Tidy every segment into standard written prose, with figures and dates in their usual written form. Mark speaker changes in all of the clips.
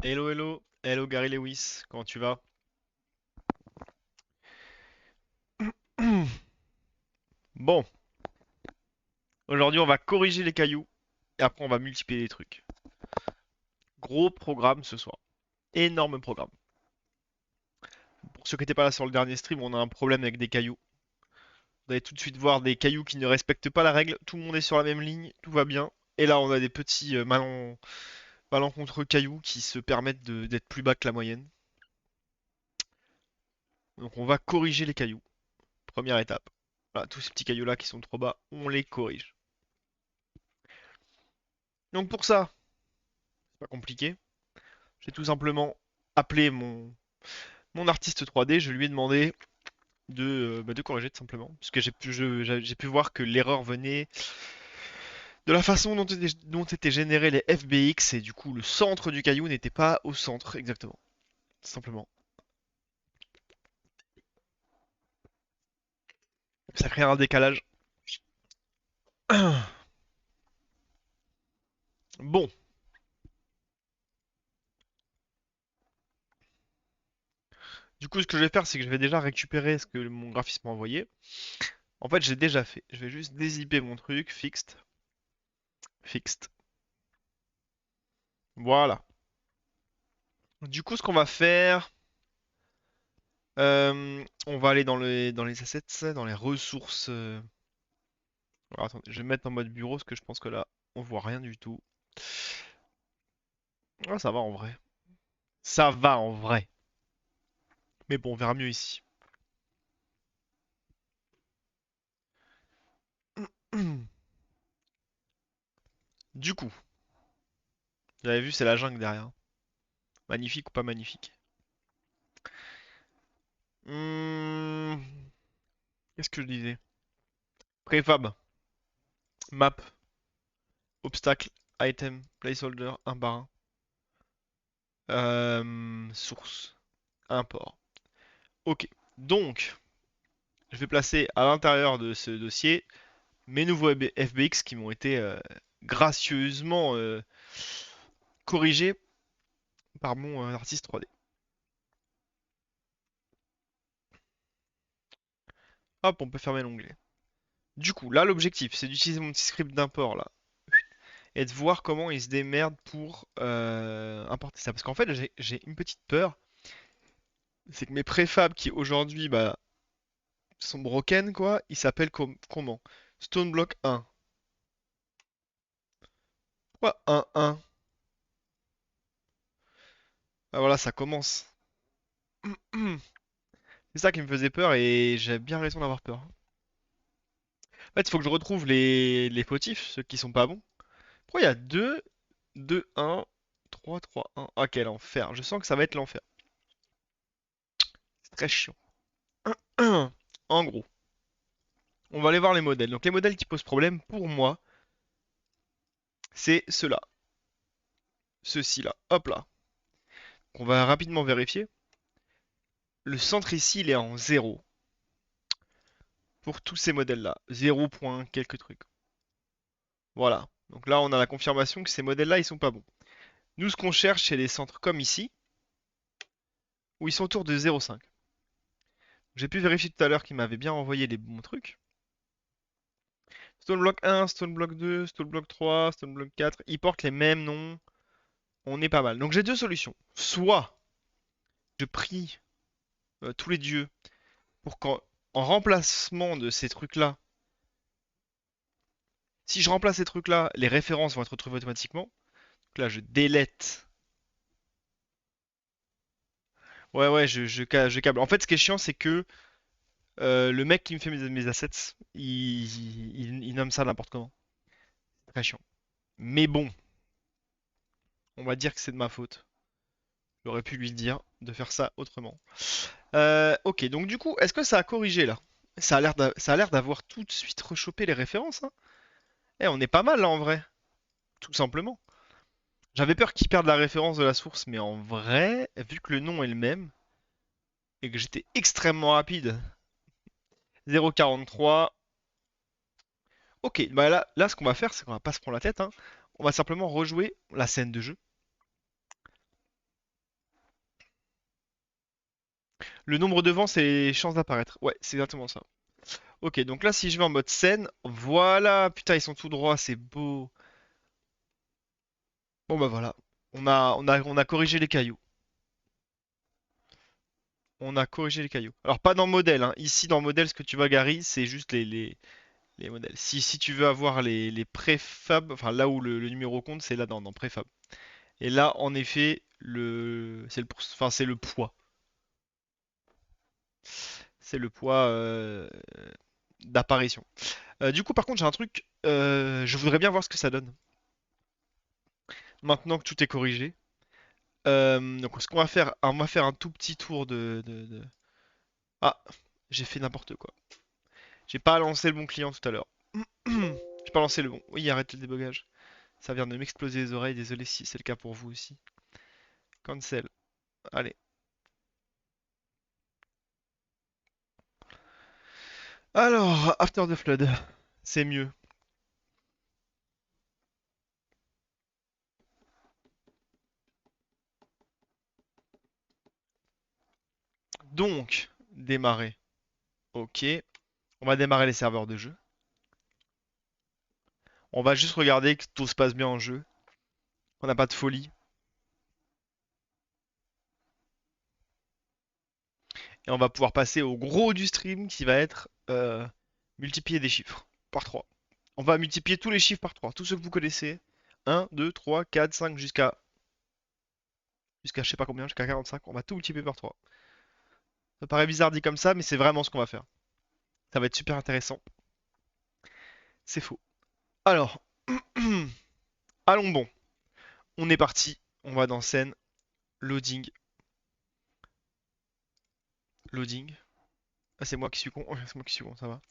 Speaker 1: Hello, hello, hello Gary Lewis, comment tu vas? Bon, aujourd'hui on va corriger les cailloux et après on va multiplier les trucs. Gros programme ce soir, énorme programme. Pour ceux qui n'étaient pas là sur le dernier stream, on a un problème avec des cailloux. Vous allez tout de suite voir des cailloux qui ne respectent pas la règle, tout le monde est sur la même ligne, tout va bien. Et là on a des petits malencontreux cailloux qui se permettent d'être plus bas que la moyenne. Donc on va corriger les cailloux, première étape. Voilà, tous ces petits cailloux là qui sont trop bas, on les corrige. Donc pour ça, c'est pas compliqué. J'ai tout simplement appelé mon artiste 3D, je lui ai demandé de corriger tout simplement. Parce que j'ai pu voir que l'erreur venait de la façon dont étaient générés les FBX et du coup le centre du caillou n'était pas au centre exactement. Tout simplement. Ça crée un décalage. Bon, du coup ce que je vais faire c'est que je vais déjà récupérer ce que mon graphiste m'a envoyé. En fait j'ai déjà fait. Je vais juste dézipper mon truc, fixed, fixed. Voilà. Du coup ce qu'on va faire, on va aller dans les assets, dans les ressources. Alors, attendez, je vais me mettre en mode bureau parce que je pense que là, on voit rien du tout. Ah, ça va en vrai. Ça va en vrai. Mais bon, on verra mieux ici. Du coup, vous avez vu, c'est la jungle derrière. Magnifique ou pas magnifique? Hmm, Qu'est-ce que je disais? Préfab, map, obstacle, item, placeholder, un par un. Source, import. Ok. Donc, je vais placer à l'intérieur de ce dossier mes nouveaux FBX qui m'ont été gracieusement corrigés par mon artiste 3D. Hop, on peut fermer l'onglet. Du coup, là, l'objectif, c'est d'utiliser mon petit script d'import là et de voir comment il se démerde pour importer ça. Parce qu'en fait, j'ai une petite peur, c'est que mes préfabs qui aujourd'hui sont broken, quoi, ils s'appellent comment? Stoneblock 1. Pourquoi 1-1? Ah voilà, ça commence. C'est ça qui me faisait peur et j'ai bien raison d'avoir peur. En fait, il faut que je retrouve les fautifs, ceux qui sont pas bons. Pourquoi il y a 2, 2, 1, 3, 3, 1? Ah, quel enfer. Je sens que ça va être l'enfer. C'est très chiant. En gros, on va aller voir les modèles. Donc les modèles qui posent problème pour moi, c'est ceux-là. Ceux-ci là. Hop là. On va rapidement vérifier. Le centre ici, il est en 0. Pour tous ces modèles-là. 0 point quelques trucs. Voilà. Donc là, on a la confirmation que ces modèles-là, ils sont pas bons. Nous, ce qu'on cherche, c'est les centres comme ici, où ils sont autour de 0,5. J'ai pu vérifier tout à l'heure qu'il m'avait bien envoyé les bons trucs. Stone Block 1, Stone Block 2, Stone Block 3, Stone Block 4, ils portent les mêmes noms. On est pas mal. Donc j'ai deux solutions. Soit je prie tous les dieux pour qu'en en remplacement de ces trucs-là, si je remplace ces trucs-là, les références vont être retrouvées automatiquement. Donc là, je délète. Ouais, ouais, je câble. En fait, ce qui est chiant, c'est que le mec qui me fait mes assets, il nomme ça n'importe comment. C'est très chiant. Mais bon, on va dire que c'est de ma faute. J'aurais pu lui dire de faire ça autrement. Ok, donc du coup, est-ce que ça a corrigé là? Ça a l'air d'avoir tout de suite rechopé les références, hein. Eh, on est pas mal là en vrai, tout simplement. J'avais peur qu'il perde la référence de la source, mais en vrai, vu que le nom est le même et que j'étais extrêmement rapide, 0,43. Ok, bah là, ce qu'on va faire, c'est qu'on va pas se prendre la tête, hein. On va simplement rejouer la scène de jeu. Le nombre de vents, c'est les chances d'apparaître. Ouais, c'est exactement ça. Ok, donc là, si je vais en mode scène, voilà. Putain, ils sont tout droits, c'est beau. Bon bah voilà. On a corrigé les cailloux. On a corrigé les cailloux. Alors pas dans modèle, hein. Ici, dans modèle, ce que tu vois, Gary, c'est juste les modèles. Si tu veux avoir les préfab, enfin là où le numéro compte, c'est là dans préfab. Et là, en effet, enfin, c'est le poids. C'est le poids d'apparition. Du coup, par contre, j'ai un truc. Je voudrais bien voir ce que ça donne. Maintenant que tout est corrigé. Donc, ce qu'on va faire, on va faire un tout petit tour Ah, j'ai fait n'importe quoi. J'ai pas lancé le bon client tout à l'heure. J'ai pas lancé le bon. Oui, arrête le débogage. Ça vient de m'exploser les oreilles. Désolé si c'est le cas pour vous aussi. Cancel. Allez. Alors, After the Flood. C'est mieux. Donc, démarrer. Ok. On va démarrer les serveurs de jeu. On va juste regarder que tout se passe bien en jeu. On n'a pas de folie. Et on va pouvoir passer au gros du stream qui va être multiplier des chiffres par 3. On va multiplier tous les chiffres par 3. Tous ceux que vous connaissez. 1, 2, 3, 4, 5 jusqu'à je sais pas combien, jusqu'à 45. On va tout multiplier par 3. Ça paraît bizarre dit comme ça, mais c'est vraiment ce qu'on va faire. Ça va être super intéressant. C'est faux. Alors, allons bon. On est parti. On va dans scène. Loading. Loading. Ah, c'est moi qui suis con. Ouais, c'est moi qui suis con, ça va.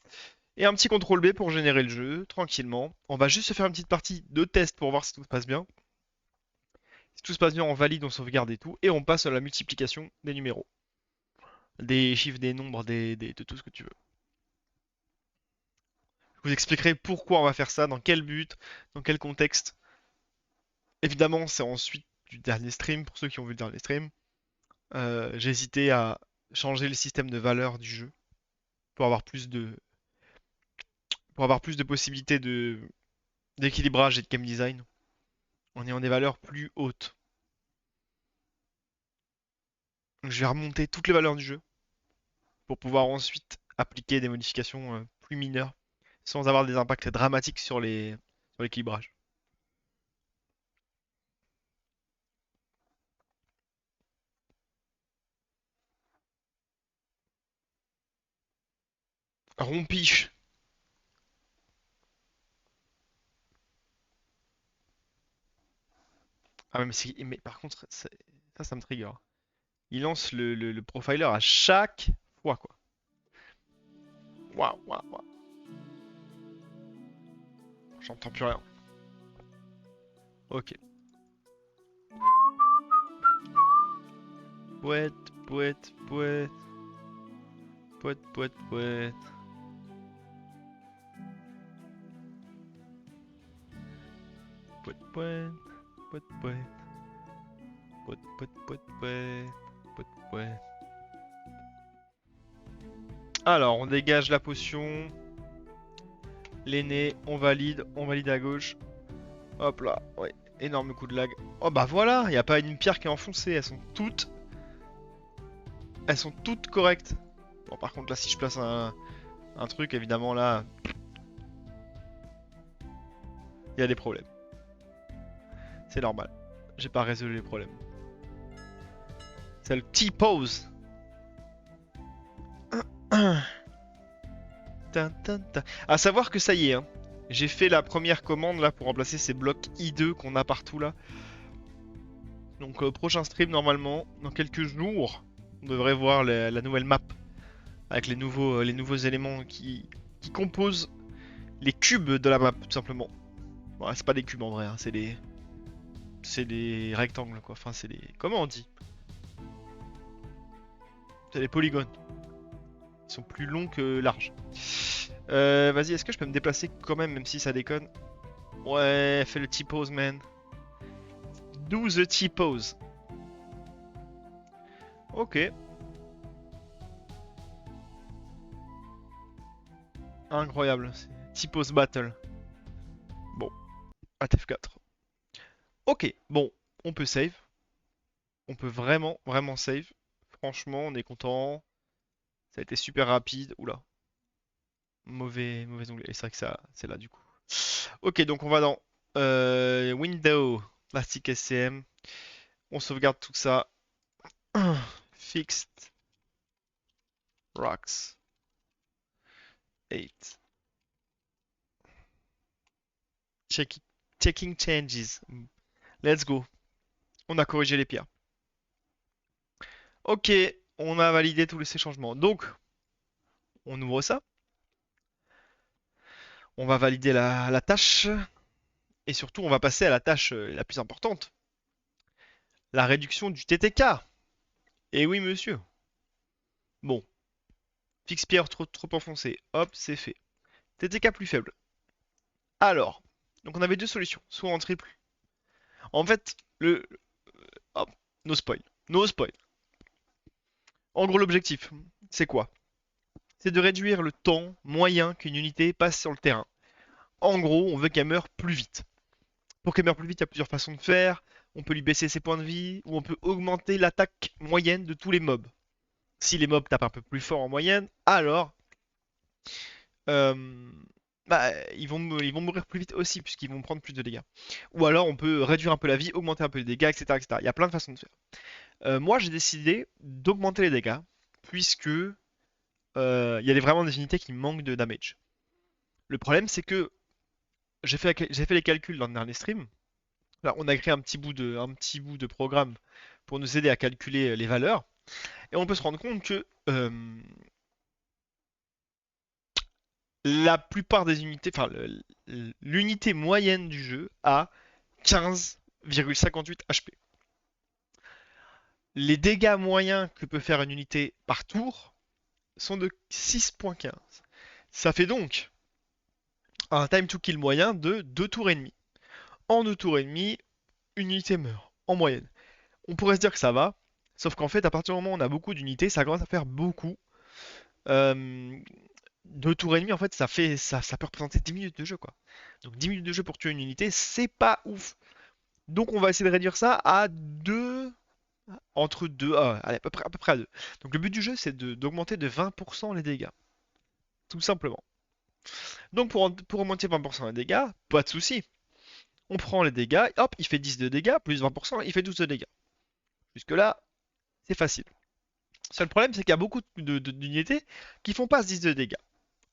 Speaker 1: Et un petit contrôle B pour générer le jeu, tranquillement. On va juste se faire une petite partie de test pour voir si tout se passe bien. Si tout se passe bien, on valide, on sauvegarde et tout. Et on passe à la multiplication des numéros. Des chiffres, des nombres, de tout ce que tu veux. Je vous expliquerai pourquoi on va faire ça, dans quel but, dans quel contexte. Évidemment, c'est ensuite du dernier stream, pour ceux qui ont vu le dernier stream. J'ai hésité à changer le système de valeur du jeu pour avoir plus de possibilités d'équilibrage et de game design en ayant des valeurs plus hautes. Donc, je vais remonter toutes les valeurs du jeu pour pouvoir ensuite appliquer des modifications plus mineures sans avoir des impacts dramatiques sur l'équilibrage. Rompiche. Ah mais par contre, ça me trigger. Il lance le profiler à chaque fois, quoi. Waouh, waouh, waouh. J'entends plus rien. Ok. Poète, poète, poète. Poète, poète, poète. Poète, poète. Poète, poète. Poète, poète, poète, poète. Poète, poète. Alors, on dégage la potion. L'aîné, on valide à gauche. Hop là, ouais, énorme coup de lag. Oh bah voilà, il n'y a pas une pierre qui est enfoncée, elles sont toutes correctes. Bon par contre là si je place un truc, évidemment là, il y a des problèmes. C'est normal, j'ai pas résolu les problèmes. C'est le T-pose. À savoir que ça y est, hein. J'ai fait la première commande là pour remplacer ces blocs I2 qu'on a partout là. Donc prochain stream normalement, dans quelques jours, on devrait voir la nouvelle map avec les nouveaux éléments qui composent les cubes de la map tout simplement. Bon, c'est pas des cubes en vrai, hein, c'est des rectangles quoi. Enfin c'est des, comment on dit? C'est des polygones. Ils sont plus longs que larges. Vas-y, est-ce que je peux me déplacer quand même si ça déconne? Ouais, fais le T-pose man. Do the T-pose. Ok. Incroyable. Typos Battle. Bon, ATF4. Ok, bon, on peut save. On peut vraiment, vraiment save. Franchement, on est content. Ça a été super rapide. Oula, mauvais onglet. Et c'est vrai que ça, c'est là du coup. Ok, donc on va dans Window, Plastic SCM. On sauvegarde tout ça. Fixed rocks 8. Checking changes. Let's go. On a corrigé les pierres. Ok, on a validé tous ces changements. Donc, on ouvre ça. On va valider la tâche. Et surtout, on va passer à la tâche la plus importante. La réduction du TTK. Et oui, monsieur. Bon, fixe pierre trop enfoncé. Hop, c'est fait. TTK plus faible. Alors, donc on avait deux solutions. Soit en triple. En fait, hop, no spoil. No spoil. En gros, l'objectif, c'est quoi? C'est de réduire le temps moyen qu'une unité passe sur le terrain. En gros, on veut qu'elle meure plus vite. Pour qu'elle meure plus vite, il y a plusieurs façons de faire. On peut lui baisser ses points de vie, ou on peut augmenter l'attaque moyenne de tous les mobs. Si les mobs tapent un peu plus fort en moyenne, alors euh, bah, ils vont mourir plus vite aussi, puisqu'ils vont prendre plus de dégâts. Ou alors on peut réduire un peu la vie, augmenter un peu les dégâts, etc., etc. Il y a plein de façons de faire. Moi, j'ai décidé d'augmenter les dégâts, puisque il y a vraiment des unités qui manquent de damage. Le problème, c'est que j'ai fait les calculs dans le dernier stream. Là, on a créé un petit bout de programme pour nous aider à calculer les valeurs. Et on peut se rendre compte que la plupart des unités, enfin l'unité moyenne du jeu a 15,58 HP. Les dégâts moyens que peut faire une unité par tour sont de 6,15. Ça fait donc un time to kill moyen de 2 tours et demi. En 2 tours et demi, une unité meurt, en moyenne. On pourrait se dire que ça va, sauf qu'en fait, à partir du moment où on a beaucoup d'unités, ça commence à faire beaucoup. Euh, 2 tours et demi, en fait, ça peut représenter 10 minutes de jeu, quoi. Donc 10 minutes de jeu pour tuer une unité, c'est pas ouf. Donc on va essayer de réduire ça à 2, entre 2, allez, à peu près à 2. Donc le but du jeu, c'est d'augmenter de 20% les dégâts. Tout simplement. Donc pour augmenter 20% les dégâts, pas de souci. On prend les dégâts, hop, il fait 10 de dégâts, plus 20%, il fait 12 de dégâts. Jusque là, c'est facile. Seul problème, c'est qu'il y a beaucoup d'unités qui font pas ce 10 de dégâts.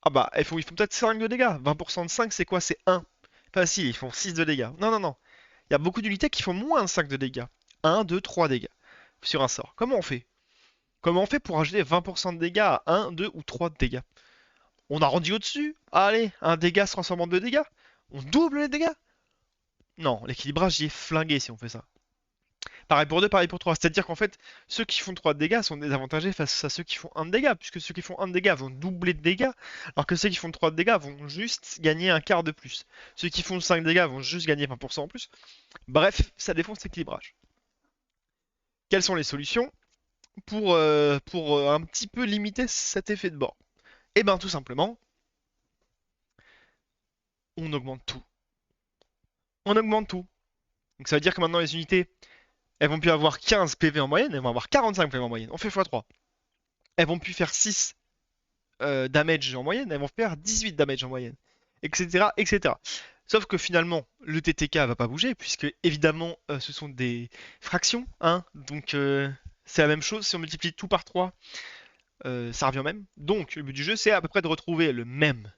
Speaker 1: Ah bah, ils font peut-être 5 de dégâts. 20% de 5, c'est quoi? C'est 1. Facile, ils font 6 de dégâts. Non, non, non. Il y a beaucoup d'unités qui font moins de 5 de dégâts. 1, 2, 3 dégâts sur un sort. Comment on fait? Comment on fait pour ajouter 20% de dégâts à 1, 2 ou 3 de dégâts? On arrondit au-dessus. Allez, un dégât se transforme en 2 dégâts. On double les dégâts? Non, l'équilibrage y est flingué si on fait ça. Pareil pour 2, pareil pour 3. C'est-à-dire qu'en fait, ceux qui font 3 de dégâts sont désavantagés face à ceux qui font 1 de dégâts, puisque ceux qui font 1 de dégâts vont doubler de dégâts, alors que ceux qui font 3 de dégâts vont juste gagner un quart de plus. Ceux qui font 5 de dégâts vont juste gagner 20% en plus. Bref, ça défonce l'équilibrage. Quelles sont les solutions pour un petit peu limiter cet effet de bord? Eh ben tout simplement, on augmente tout. On augmente tout. Donc ça veut dire que maintenant les unités, elles vont plus avoir 15 PV en moyenne, elles vont avoir 45 PV en moyenne. On fait x3. Elles vont plus faire 6 damage en moyenne, elles vont faire 18 damage en moyenne, etc., etc. Sauf que finalement, le TTK va pas bouger, puisque évidemment, ce sont des fractions, hein, donc c'est la même chose, si on multiplie tout par 3, ça revient au même. Donc le but du jeu, c'est à peu près de retrouver le même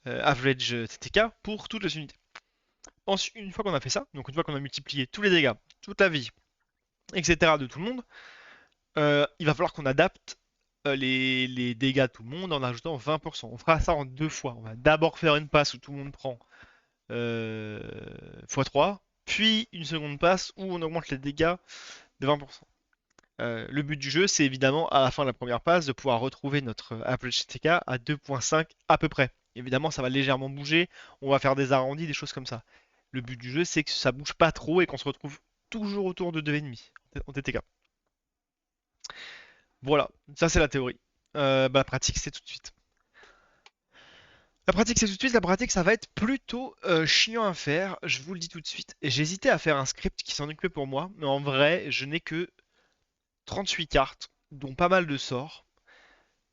Speaker 1: average TTK pour toutes les unités. Ensuite, une fois qu'on a fait ça, donc une fois qu'on a multiplié tous les dégâts, toute la vie, etc. de tout le monde, il va falloir qu'on adapte les dégâts de tout le monde en ajoutant 20%. On fera ça en deux fois. On va d'abord faire une passe où tout le monde prend x3, puis une seconde passe où on augmente les dégâts de 20%. Le but du jeu, c'est évidemment à la fin de la première passe de pouvoir retrouver notre average TK à 2.5 à peu près. Évidemment, ça va légèrement bouger, on va faire des arrondis, des choses comme ça. Le but du jeu, c'est que ça bouge pas trop et qu'on se retrouve toujours autour de 2,5 en TTK. Voilà, ça c'est la théorie. Bah, la pratique, c'est tout de suite. La pratique, c'est tout de suite. La pratique, ça va être plutôt chiant à faire. Je vous le dis tout de suite. Et j'hésitais à faire un script qui s'en occupait pour moi. Mais en vrai, je n'ai que 38 cartes, dont pas mal de sorts.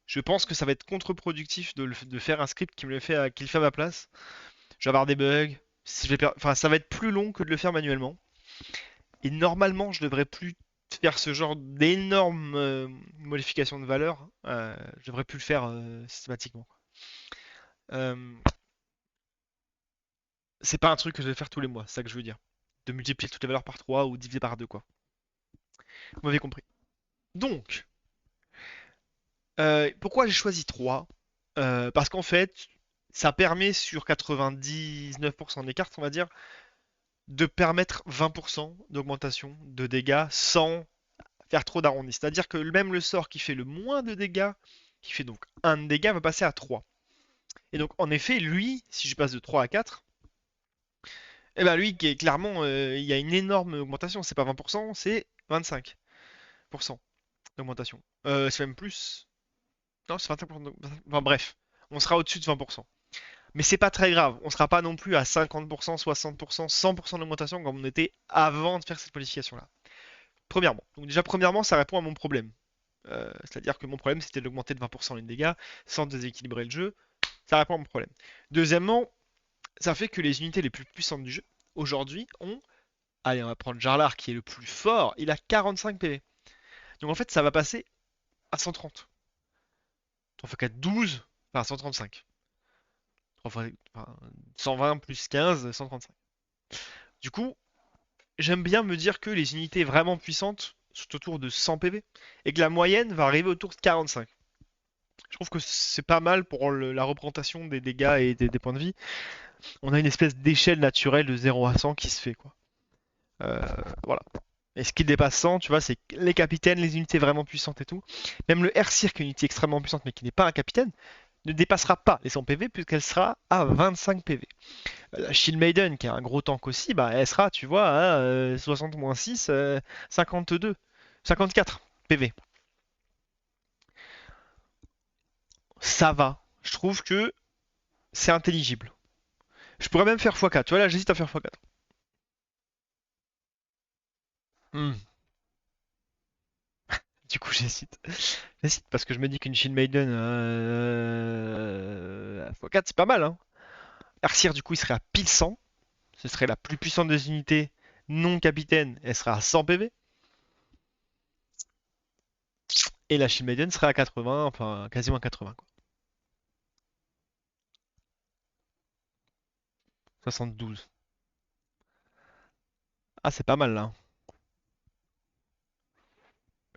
Speaker 1: Je pense que ça va être contre-productif de faire un script qui le fait à ma place. Je vais avoir des bugs. Si je vais enfin, ça va être plus long que de le faire manuellement. Et normalement, je devrais plus faire ce genre d'énormes modifications de valeur. Je devrais plus le faire systématiquement. Euh, c'est pas un truc que je vais faire tous les mois, c'est ça que je veux dire. De multiplier toutes les valeurs par 3 ou diviser par 2 quoi. Vous m'avez compris. Donc, pourquoi j'ai choisi 3? Parce qu'en fait, ça permet sur 99% des cartes, on va dire, de permettre 20% d'augmentation de dégâts sans faire trop d'arrondis. C'est-à-dire que même le sort qui fait le moins de dégâts, qui fait donc 1 de dégâts, va passer à 3. Et donc, en effet, lui, si je passe de 3 à 4, eh ben lui, clairement, il y a une énorme augmentation. C'est pas 20%, c'est 25% d'augmentation. C'est même plus. Non, c'est 25%. Enfin bref, on sera au-dessus de 20%. Mais c'est pas très grave. On sera pas non plus à 50%, 60%, 100% d'augmentation comme on était avant de faire cette modification-là. Premièrement. Donc déjà, premièrement, ça répond à mon problème. C'est-à-dire que mon problème, c'était d'augmenter de 20% les dégâts sans déséquilibrer le jeu. Ça répond à mon problème. Deuxièmement, ça fait que les unités les plus puissantes du jeu, aujourd'hui, ont... Allez, on va prendre Jarlar qui est le plus fort. Il a 45 PV. Donc en fait, ça va passer à 130. 3 x 4, 12. Enfin, 135. 3 fois, enfin, 120 plus 15, 135. Du coup, j'aime bien me dire que les unités vraiment puissantes sont autour de 100 PV et que la moyenne va arriver autour de 45. Je trouve que c'est pas mal pour la représentation des dégâts et des points de vie. On a une espèce d'échelle naturelle de 0 à 100 qui se fait, quoi. Euh, voilà. Et ce qui dépasse 100, tu vois, c'est les capitaines, les unités vraiment puissantes et tout. Même le Air-Cirque, une unité extrêmement puissante mais qui n'est pas un capitaine, ne dépassera pas les 100 PV puisqu'elle sera à 25 PV. La Shield Maiden, qui est un gros tank aussi, bah, elle sera, tu vois, à 60-6, 52, 54 PV. Ça va. Je trouve que c'est intelligible. Je pourrais même faire x4. Tu vois, là, j'hésite à faire x4. Hmm. Du coup, j'hésite. J'hésite parce que je me dis qu'une Shield Maiden x4, c'est pas mal, hein. Arcir, du coup, il serait à pile 100. Ce serait la plus puissante des unités non capitaine. Elle serait à 100 PV. Et la Shield Maiden serait à 80, enfin quasiment à 80, quoi. 72. Ah, c'est pas mal là.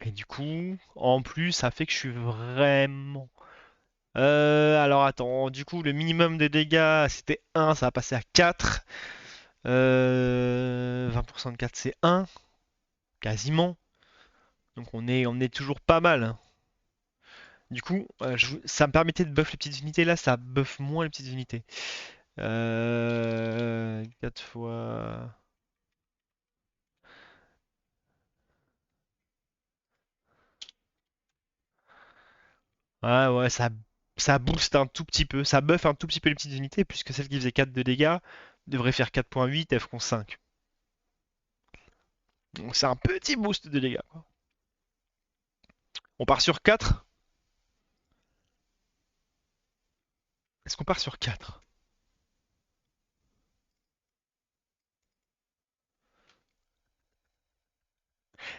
Speaker 1: Et du coup, en plus, ça fait que je suis vraiment. Alors attends, du coup, le minimum de dégâts c'était 1, ça va passer à 4. 20% de 4, c'est 1, quasiment. Donc on est toujours pas mal, hein. Du coup, ça me permettait de buff les petites unités. Là, ça buff moins les petites unités. 4 fois. Ouais, ouais, ça booste un tout petit peu. Ça buff un tout petit peu les petites unités, puisque celle qui faisait 4 de dégâts devrait faire 4,8, elles feront 5. Donc c'est un petit boost de dégâts, quoi. On part sur 4. Est-ce qu'on part sur 4?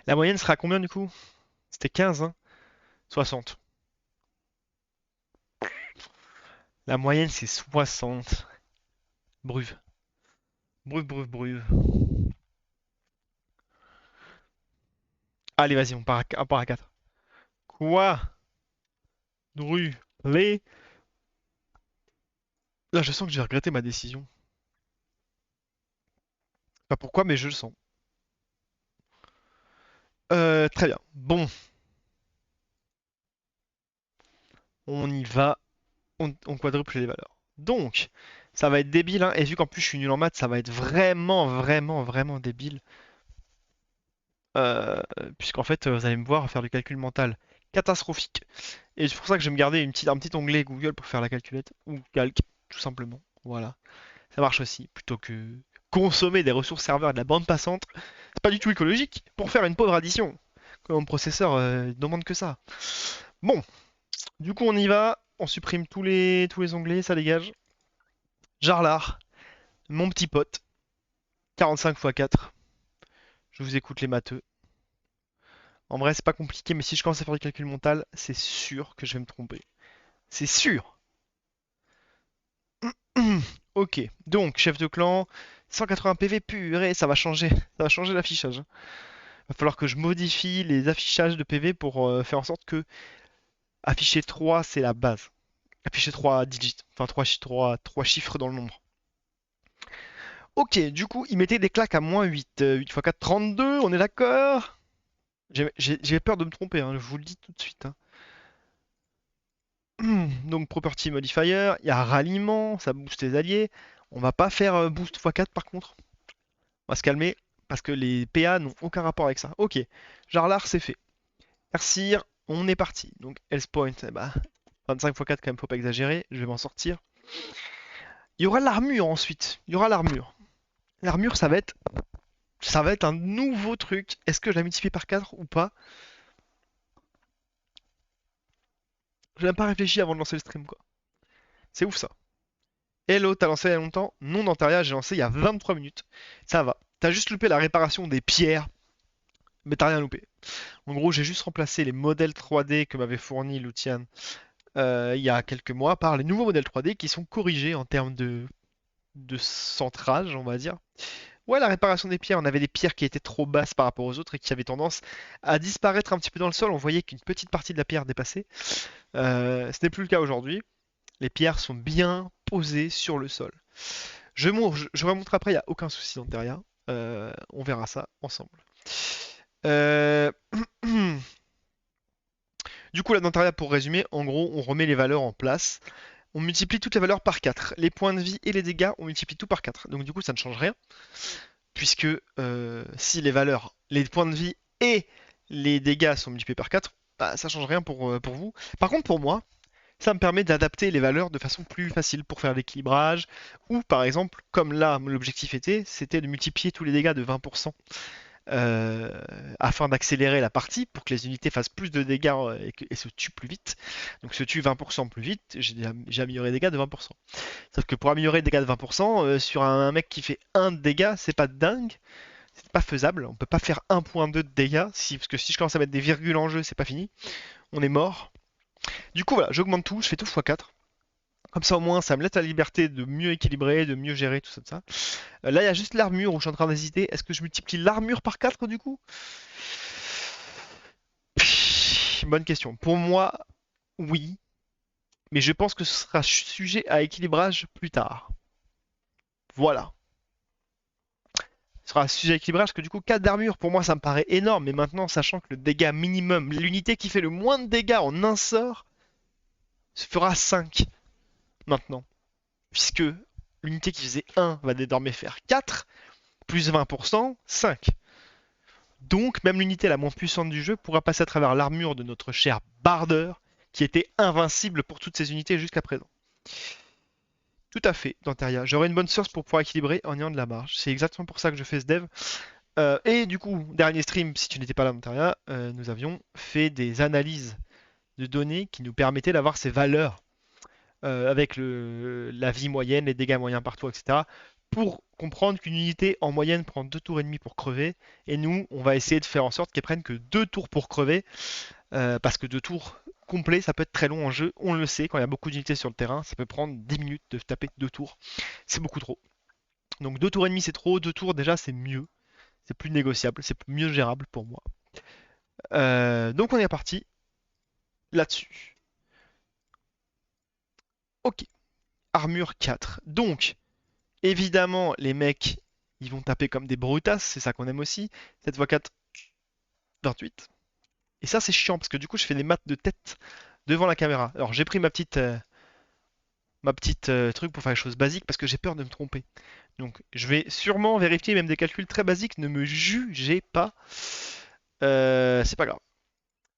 Speaker 1: La moyenne sera combien du coup? C'était 15, hein? 60. La moyenne c'est 60. Bruve. Bruve, bruve, bruve. Allez, vas-y, on part à 4. Quoi? Dru. Les. Là, je sens que j'ai regretté ma décision. Pas pourquoi, mais je le sens. Très bien. Bon, on y va. On quadruple les valeurs. Donc, ça va être débile, hein. Et vu qu'en plus je suis nul en maths, ça va être vraiment, vraiment, vraiment débile. Euh, Puisqu'en fait, vous allez me voir faire du calcul mental catastrophique. Et c'est pour ça que je vais me garder un petit onglet Google pour faire la calculette. Ou calque. tout simplement. Voilà, ça marche aussi, plutôt que consommer des ressources serveurs et de la bande passante. C'est pas du tout écologique pour faire une pauvre addition. Quand mon processeur demande que ça. Bon, du coup on y va, on supprime tous les onglets, ça dégage. Jarlar, mon petit pote, 45 x 4. Je vous écoute les matheux. En vrai, c'est pas compliqué, mais si je commence à faire du calcul mental, c'est sûr que je vais me tromper. C'est sûr. Ok, donc chef de clan, 180 PV purée, ça va changer. Ça va changer l'affichage. Va falloir que je modifie les affichages de PV pour faire en sorte que afficher 3, c'est la base. Afficher 3 digits, enfin 3 chiffres dans le nombre. Ok, du coup, il mettait des claques à moins 8. 8 x 4, 32, on est d'accord? J'ai peur de me tromper, hein, je vous le dis tout de suite, hein. Donc property modifier, il y a ralliement, ça booste les alliés. On va pas faire boost x4 par contre. On va se calmer parce que les PA n'ont aucun rapport avec ça. Ok, Jarlar c'est fait. Persir, on est parti. Donc Health Point, eh ben, 25 x 4 quand même, faut pas exagérer, je vais m'en sortir. Il y aura l'armure ensuite. Il y aura l'armure. L'armure ça va être un nouveau truc. Est-ce que je la multiplie par 4 ou pas? J'ai même pas réfléchi avant de lancer le stream quoi. C'est ouf ça. Hello, t'as lancé il y a longtemps? Non, Dantaria, j'ai lancé il y a 23 minutes. Ça va. T'as juste loupé la réparation des pierres, mais t'as rien loupé. En gros, j'ai juste remplacé les modèles 3D que m'avait fourni Lucian il y a quelques mois par les nouveaux modèles 3D qui sont corrigés en termes de centrage, on va dire. Ouais, la réparation des pierres, on avait des pierres qui étaient trop basses par rapport aux autres et qui avaient tendance à disparaître un petit peu dans le sol. On voyait qu'une petite partie de la pierre dépassait. Ce n'est plus le cas aujourd'hui. Les pierres sont bien posées sur le sol. Je remonte après, il n'y a aucun souci dans Terraria. On verra ça ensemble. Euh, Du coup, là, dans Terraria, pour résumer, en gros, on remet les valeurs en place. On multiplie toutes les valeurs par 4. Les points de vie et les dégâts, on multiplie tout par 4. Donc du coup, ça ne change rien. Puisque si les points de vie et les dégâts sont multipliés par 4, bah, ça change rien pour vous. Par contre, pour moi, ça me permet d'adapter les valeurs de façon plus facile pour faire l'équilibrage. Ou par exemple, comme là, l'objectif c'était de multiplier tous les dégâts de 20% euh, afin d'accélérer la partie pour que les unités fassent plus de dégâts et se tuent plus vite. Donc se tuent 20% plus vite, j'ai amélioré les dégâts de 20%. Sauf que pour améliorer les dégâts de 20%, sur un mec qui fait 1 de dégâts, c'est pas dingue. C'est pas faisable, on peut pas faire 1.2 de dégâts, parce que si je commence à mettre des virgules en jeu, c'est pas fini, on est mort. Du coup voilà, j'augmente tout, je fais tout x4. Comme ça au moins ça me laisse la liberté de mieux équilibrer, de mieux gérer tout ça. Là il y a juste l'armure où je suis en train d'hésiter. Est-ce que je multiplie l'armure par 4 du coup? Bonne question. Pour moi, oui. Mais je pense que ce sera sujet à équilibrage plus tard. Voilà. Ce sera sujet à équilibrage parce que du coup 4 d'armure pour moi ça me paraît énorme. Mais maintenant sachant que le dégât minimum, l'unité qui fait le moins de dégâts en un sort, se fera 5 maintenant. Puisque l'unité qui faisait 1 va désormais faire 4, plus 20%, 5. Donc, même l'unité la moins puissante du jeu pourra passer à travers l'armure de notre cher Bardeur, qui était invincible pour toutes ces unités jusqu'à présent. Tout à fait, Danteria. J'aurai une bonne source pour pouvoir équilibrer en ayant de la marge. C'est exactement pour ça que je fais ce dev. Et du coup, dernier stream, si tu n'étais pas là, Danteria, nous avions fait des analyses de données qui nous permettaient d'avoir ces valeurs avec la vie moyenne, les dégâts moyens partout, etc. Pour comprendre qu'une unité en moyenne prend 2 tours et demi pour crever. Et nous, on va essayer de faire en sorte qu'elle prenne que 2 tours pour crever. Parce que 2 tours complets, ça peut être très long en jeu. On le sait, quand il y a beaucoup d'unités sur le terrain, ça peut prendre 10 minutes de taper 2 tours. C'est beaucoup trop. Donc 2 tours et demi, c'est trop. 2 tours, déjà, c'est mieux. C'est plus négociable, c'est mieux gérable pour moi. Donc on est parti là-dessus. Ok, armure 4. Donc, évidemment, les mecs, ils vont taper comme des brutasses, c'est ça qu'on aime aussi. 7 x 4, 28. Et ça, c'est chiant, parce que du coup, je fais des maths de tête devant la caméra. Alors, j'ai pris ma petite truc pour faire les choses basiques, parce que j'ai peur de me tromper. Donc, je vais sûrement vérifier même des calculs très basiques, ne me jugez pas. C'est pas grave.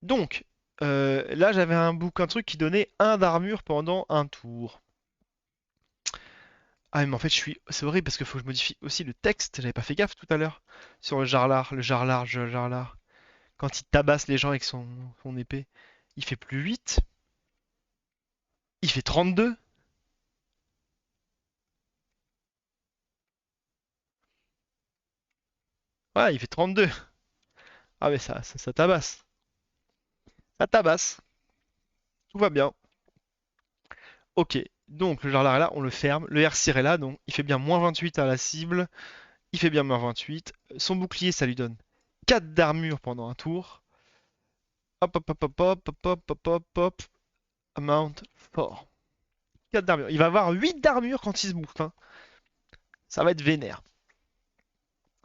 Speaker 1: Donc, là, j'avais un truc qui donnait 1 d'armure pendant un tour. Ah mais en fait je suis. C'est horrible parce qu'il faut que je modifie aussi le texte. J'avais pas fait gaffe tout à l'heure. Sur le jarlar, le jarlar. Quand il tabasse les gens avec son épée. Il fait plus 8. Il fait 32. Ouais, il fait 32. Ah mais ça tabasse. Ça tabasse. Tout va bien. Ok. Donc le jarlar est là, on le ferme. Le R-Cyr est là, donc il fait bien moins 28 à la cible. Il fait bien moins 28. Son bouclier, ça lui donne 4 d'armure pendant un tour. Hop, hop, hop, hop, hop, hop, hop, hop, hop, hop. Amount fort. 4 d'armure. Il va avoir 8 d'armure quand il se boucle, hein. Ça va être vénère.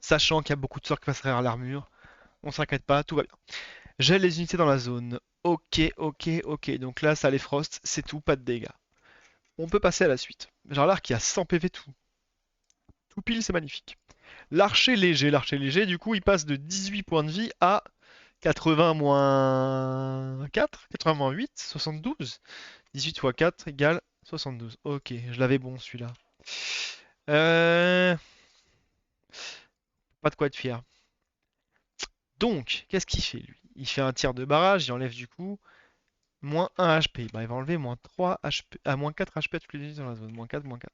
Speaker 1: Sachant qu'il y a beaucoup de sorts qui passeraient à l'armure. On s'inquiète pas, tout va bien. J'ai les unités dans la zone. Ok, ok, ok. Donc là, ça les frost, c'est tout, pas de dégâts. On peut passer à la suite. Jarlar qui a 100 PV tout. Tout pile, c'est magnifique. L'archer léger, du coup, il passe de 18 points de vie à 80 moins 4, 80 moins 8, 72. 18 fois 4 égale 72. Ok, je l'avais bon celui-là. Euh... Pas de quoi être fier. Donc, qu'est-ce qu'il fait lui? Il fait un tir de barrage, il enlève du coup moins 1 HP. Bah, il va enlever moins 3 HP, moins 4 HP à toutes les unités dans la zone. Moins 4, moins 4.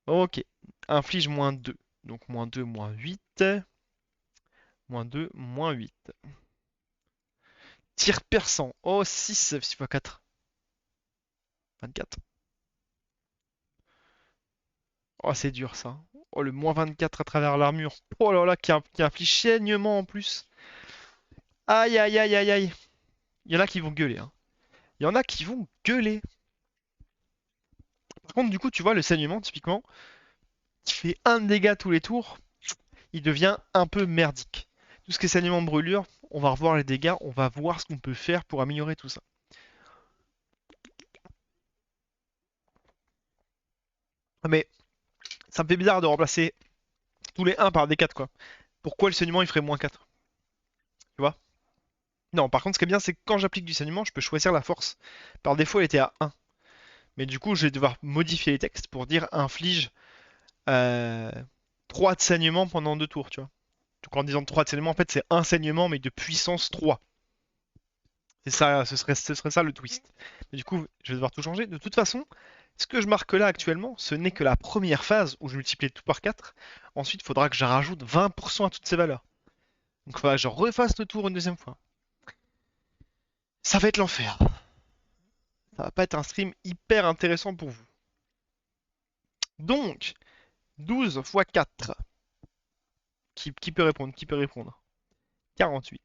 Speaker 1: Ok. Inflige moins 2. Donc moins 2, moins 8. Moins 2, moins 8. Tir perçant. Oh, 6, 6 fois 4. 24. Oh, c'est dur ça. Oh, le moins 24 à travers l'armure. Oh là là, qui inflige saignement en plus. Aïe, aïe, aïe, aïe, aïe. Il y en a qui vont gueuler, hein. Il y en a qui vont gueuler. Par contre, du coup, tu vois, le saignement, typiquement, qui fait un dégât tous les tours, il devient un peu merdique. Tout ce qui est saignement brûlure, on va revoir les dégâts, on va voir ce qu'on peut faire pour améliorer tout ça. Mais ça me fait bizarre de remplacer tous les 1 par des 4, quoi. Pourquoi le saignement il ferait moins 4? Tu vois? Non, par contre, ce qui est bien, c'est que quand j'applique du saignement, je peux choisir la force. Par défaut, elle était à 1. Mais du coup, je vais devoir modifier les textes pour dire inflige euh, 3 de saignement pendant 2 tours, tu vois. Donc en disant 3 de saignement, en fait, c'est un saignement, mais de puissance 3. C'est ça, ce serait ça le twist. Mais du coup, je vais devoir tout changer. De toute façon, ce que je marque là actuellement, ce n'est que la première phase où je multiplie tout par 4. Ensuite, il faudra que je rajoute 20% à toutes ces valeurs. Donc il faudra que je refasse le tour une deuxième fois. Ça va être l'enfer. Ça va pas être un stream hyper intéressant pour vous. Donc, 12 fois 4. Qui peut répondre? Qui peut répondre? 48.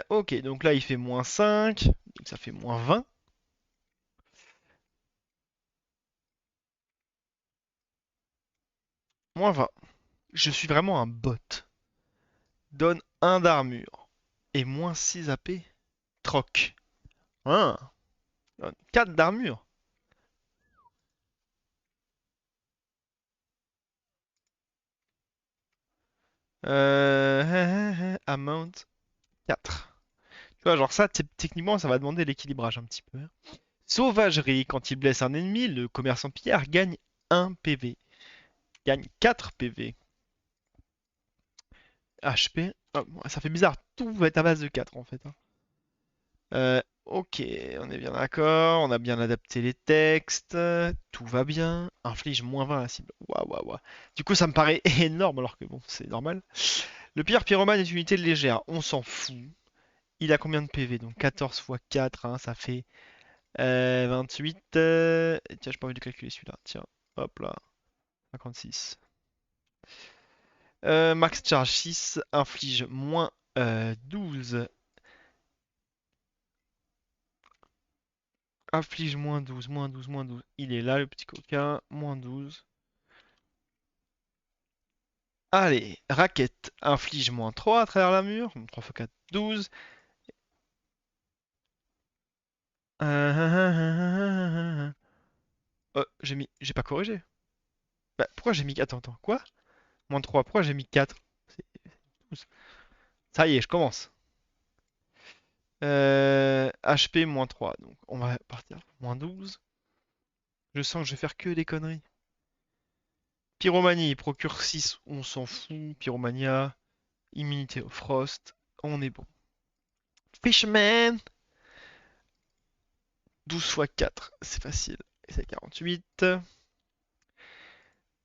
Speaker 1: Ok, donc là il fait moins 5. Donc ça fait moins 20. Moins 20. Je suis vraiment un bot. Donne 1 d'armure. Et moins 6 AP. Troc. Hein? 4 d'armure. Amount 4. Tu vois, genre ça, techniquement, ça va demander l'équilibrage un petit peu, hein. Sauvagerie. Quand il blesse un ennemi, le commerçant pierre gagne 1 PV. Gagne 4 PV. HP. Oh, ça fait bizarre. Tout va être à base de 4 en fait, hein. Ok, on est bien d'accord. On a bien adapté les textes. Tout va bien. Inflige moins 20 à la cible. Waouh, waouh, waouh. Du coup, ça me paraît énorme alors que bon, c'est normal. Le pire pyromane est une unité légère. On s'en fout. Il a combien de PV? Donc 14 fois 4, hein, ça fait 28. Tiens, j'ai pas envie de calculer celui-là. Tiens, hop là. 56. Max charge 6 inflige moins 12. Inflige moins 12, moins 12, moins 12. Il est là, le petit coquin. Moins 12. Allez, raquette inflige moins 3 à travers la mur. Donc 3 x 4, 12. J'ai pas corrigé. Bah, pourquoi j'ai mis. Attends, attends, quoi? Moins 3, pourquoi j'ai mis 4? C'est 12. Ça y est, je commence. HP moins 3. Donc on va partir. Moins 12. Je sens que je vais faire que des conneries. Pyromanie, procure 6, on s'en fout. Pyromania, immunité au frost, on est bon. Fishman, 12 fois 4, c'est facile. Et c'est 48.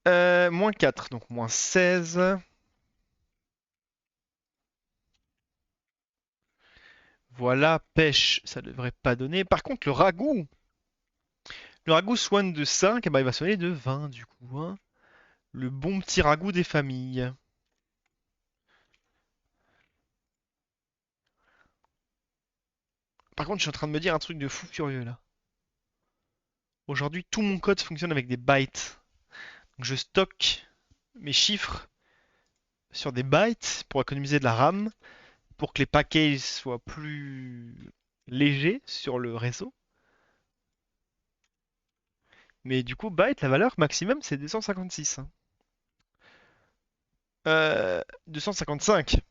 Speaker 1: Moins 4, donc moins 16. Voilà, pêche, ça devrait pas donner. Par contre, le ragoût soigne de 5, et ben il va soigner de 20 du coup, hein. Le bon petit ragoût des familles. Par contre, je suis en train de me dire un truc de fou furieux là. Aujourd'hui, tout mon code fonctionne avec des bytes. Donc je stocke mes chiffres sur des bytes pour économiser de la RAM, pour que les paquets soient plus légers sur le réseau. Mais du coup, byte, la valeur maximum, c'est 256, hein. 255.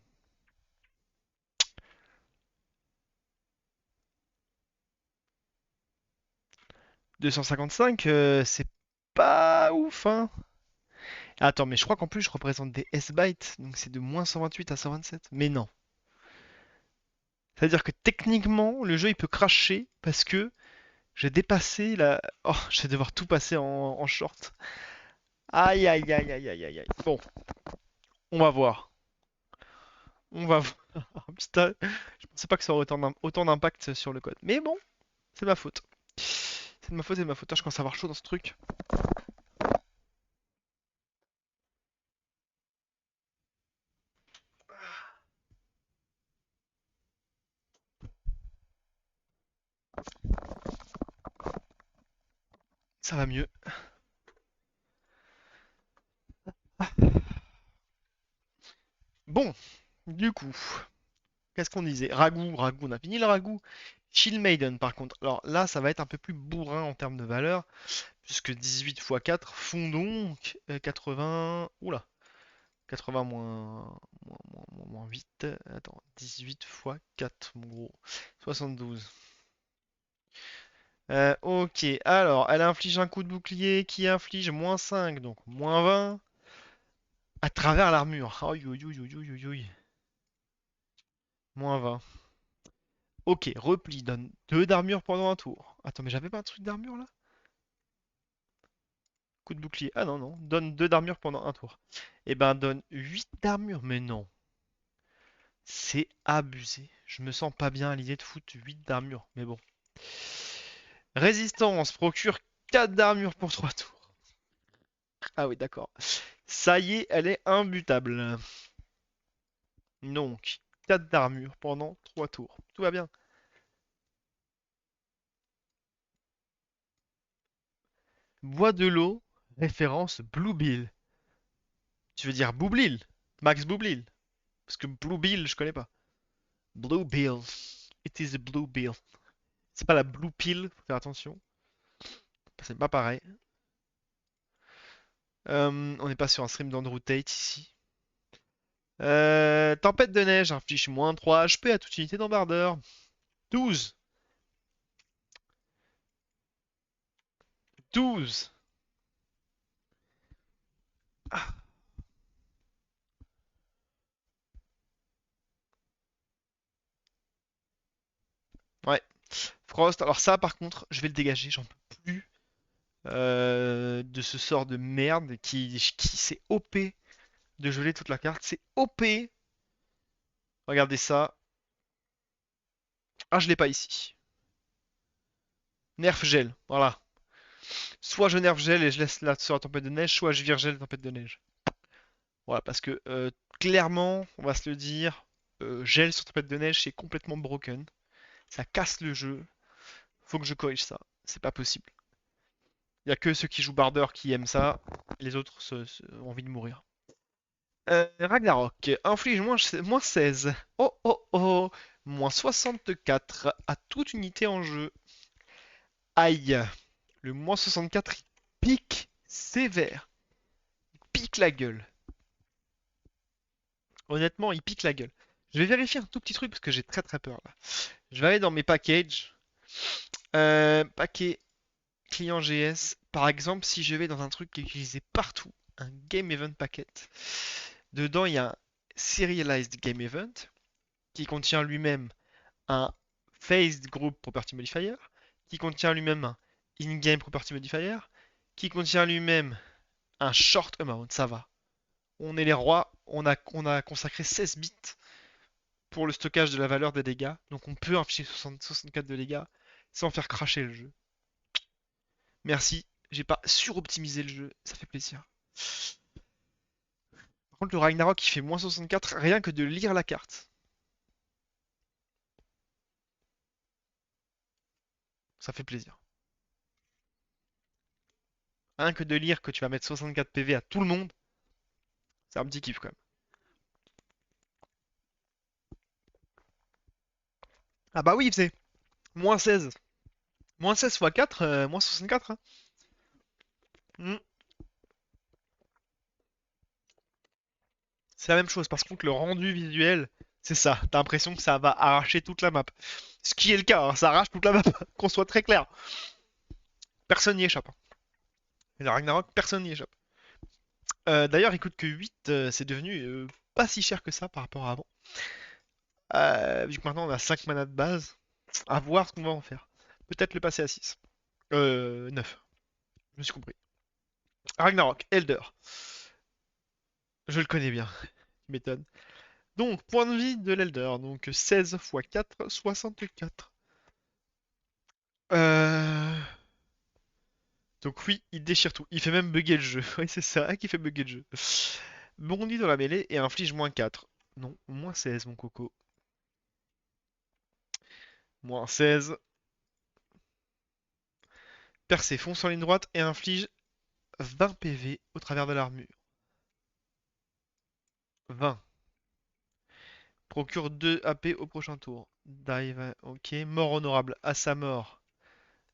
Speaker 1: 255, c'est pas ouf, hein. Attends, mais je crois qu'en plus, je représente des S-bytes, donc c'est de moins 128 à 127. Mais non. C'est-à-dire que techniquement, le jeu, il peut cracher parce que j'ai dépassé la... Oh, je vais devoir tout passer en short. Aïe, aïe, aïe, aïe, aïe, aïe, aïe. Bon, on va voir. On va voir. Putain, je pensais pas que ça aurait autant d'impact sur le code. Mais bon, c'est de ma faute. C'est de ma faute, c'est de ma faute. Ah, je commence à avoir chaud dans ce truc. Ça va mieux. Bon, du coup, qu'est-ce qu'on disait? Ragout, on a fini le ragout. Shield Maiden, par contre. Alors là, ça va être un peu plus bourrin en termes de valeur, puisque 18 x 4 font donc 80. Oula, 80 moins 8. Attends, 18 x 4, mon gros. 72. Ok, alors, elle inflige un coup de bouclier qui inflige moins 5, donc moins 20 à travers l'armure. Aïe, aïe, aïe, aïe, aïe, aïe, aïe. Moins 20. Ok, repli, donne 2 d'armure pendant un tour. Attends, mais j'avais pas un truc d'armure là? Coup de bouclier. Ah non, non. Donne 2 d'armure pendant un tour. Eh ben, donne 8 d'armure. Mais non. C'est abusé. Je me sens pas bien à l'idée de foutre 8 d'armure. Mais bon. Résistance procure 4 d'armure pour 3 tours. Ah oui, d'accord. Ça y est, elle est imbutable. Donc, 4 d'armure pendant 3 tours. Tout va bien. Bois de l'eau, référence Blue Bill. Tu veux dire Boublil? Max Boublil? Parce que Blue Bill, je connais pas. Blue Bill. It is a Blue Bill. C'est pas la Blue Pill, faut faire attention. C'est pas pareil. On n'est pas sur un stream d'Andrew Tate ici. Tempête de neige inflige moins 3 HP à toute unité d'embardeur. 12. 12. Ah, ouais. Frost. Alors ça, par contre, je vais le dégager. J'en peux plus de ce sort de merde qui c'est OP de geler toute la carte. C'est OP. Regardez ça. Ah, je l'ai pas ici. Nerf gel. Voilà. Soit je nerf gel et je laisse là sur la tempête de neige, soit je vire gel la tempête de neige. Voilà, parce que clairement, on va se le dire, gel sur tempête de neige, c'est complètement broken. Ça casse le jeu. Faut que je corrige ça. C'est pas possible. Il y a que ceux qui jouent Barder qui aiment ça. Les autres ont envie de mourir. Ragnarok inflige moins 16. Oh oh oh. Moins 64 à toute unité en jeu. Aïe. Le moins 64, il pique sévère. Il pique la gueule. Honnêtement, il pique la gueule. Je vais vérifier un tout petit truc parce que j'ai très très peur là. Je vais aller dans mes packages. Paquet client GS, par exemple, si je vais dans un truc qui est utilisé partout, un Game Event Packet, dedans il y a un Serialized Game Event qui contient lui-même un Phased Group Property Modifier, qui contient lui-même un In-Game Property Modifier, qui contient lui-même un Short Amount, ça va. On est les rois, on a consacré 16 bits pour le stockage de la valeur des dégâts, donc on peut infliger 64 de dégâts sans faire cracher le jeu. Merci, j'ai pas suroptimisé le jeu, ça fait plaisir. Par contre, le Ragnarok il fait moins 64 rien que de lire la carte. Ça fait plaisir. Rien que de lire que tu vas mettre 64 PV à tout le monde, c'est un petit kiff quand même. Ah bah oui, c'est moins 16. Moins 16 fois 4, moins 64. Hein. Hmm. C'est la même chose. Par contre, le rendu visuel, c'est ça. T'as l'impression que ça va arracher toute la map. Ce qui est le cas, hein, ça arrache toute la map. Qu'on soit très clair. Personne n'y échappe. Hein. Et le Ragnarok, personne n'y échappe. D'ailleurs, il coûte que 8. C'est devenu pas si cher que ça par rapport à avant. Vu que maintenant on a 5 manas de base, à voir ce qu'on va en faire. Peut-être le passer à 6. 9. Je me suis compris. Ragnarok, Elder. Je le connais bien. Tu m'étonnes. Donc, point de vie de l'Elder. Donc, 16 x 4, 64. Euh... Donc oui, il déchire tout. Il fait même bugger le jeu. Oui, c'est ça qui fait bugger le jeu. Bondit dans la mêlée et inflige moins 4. Non, moins 16, mon coco. Moins 16. Percé, fonce en ligne droite et inflige 20 PV au travers de l'armure. 20. Procure 2 AP au prochain tour. Dive, ok. Mort honorable à sa mort.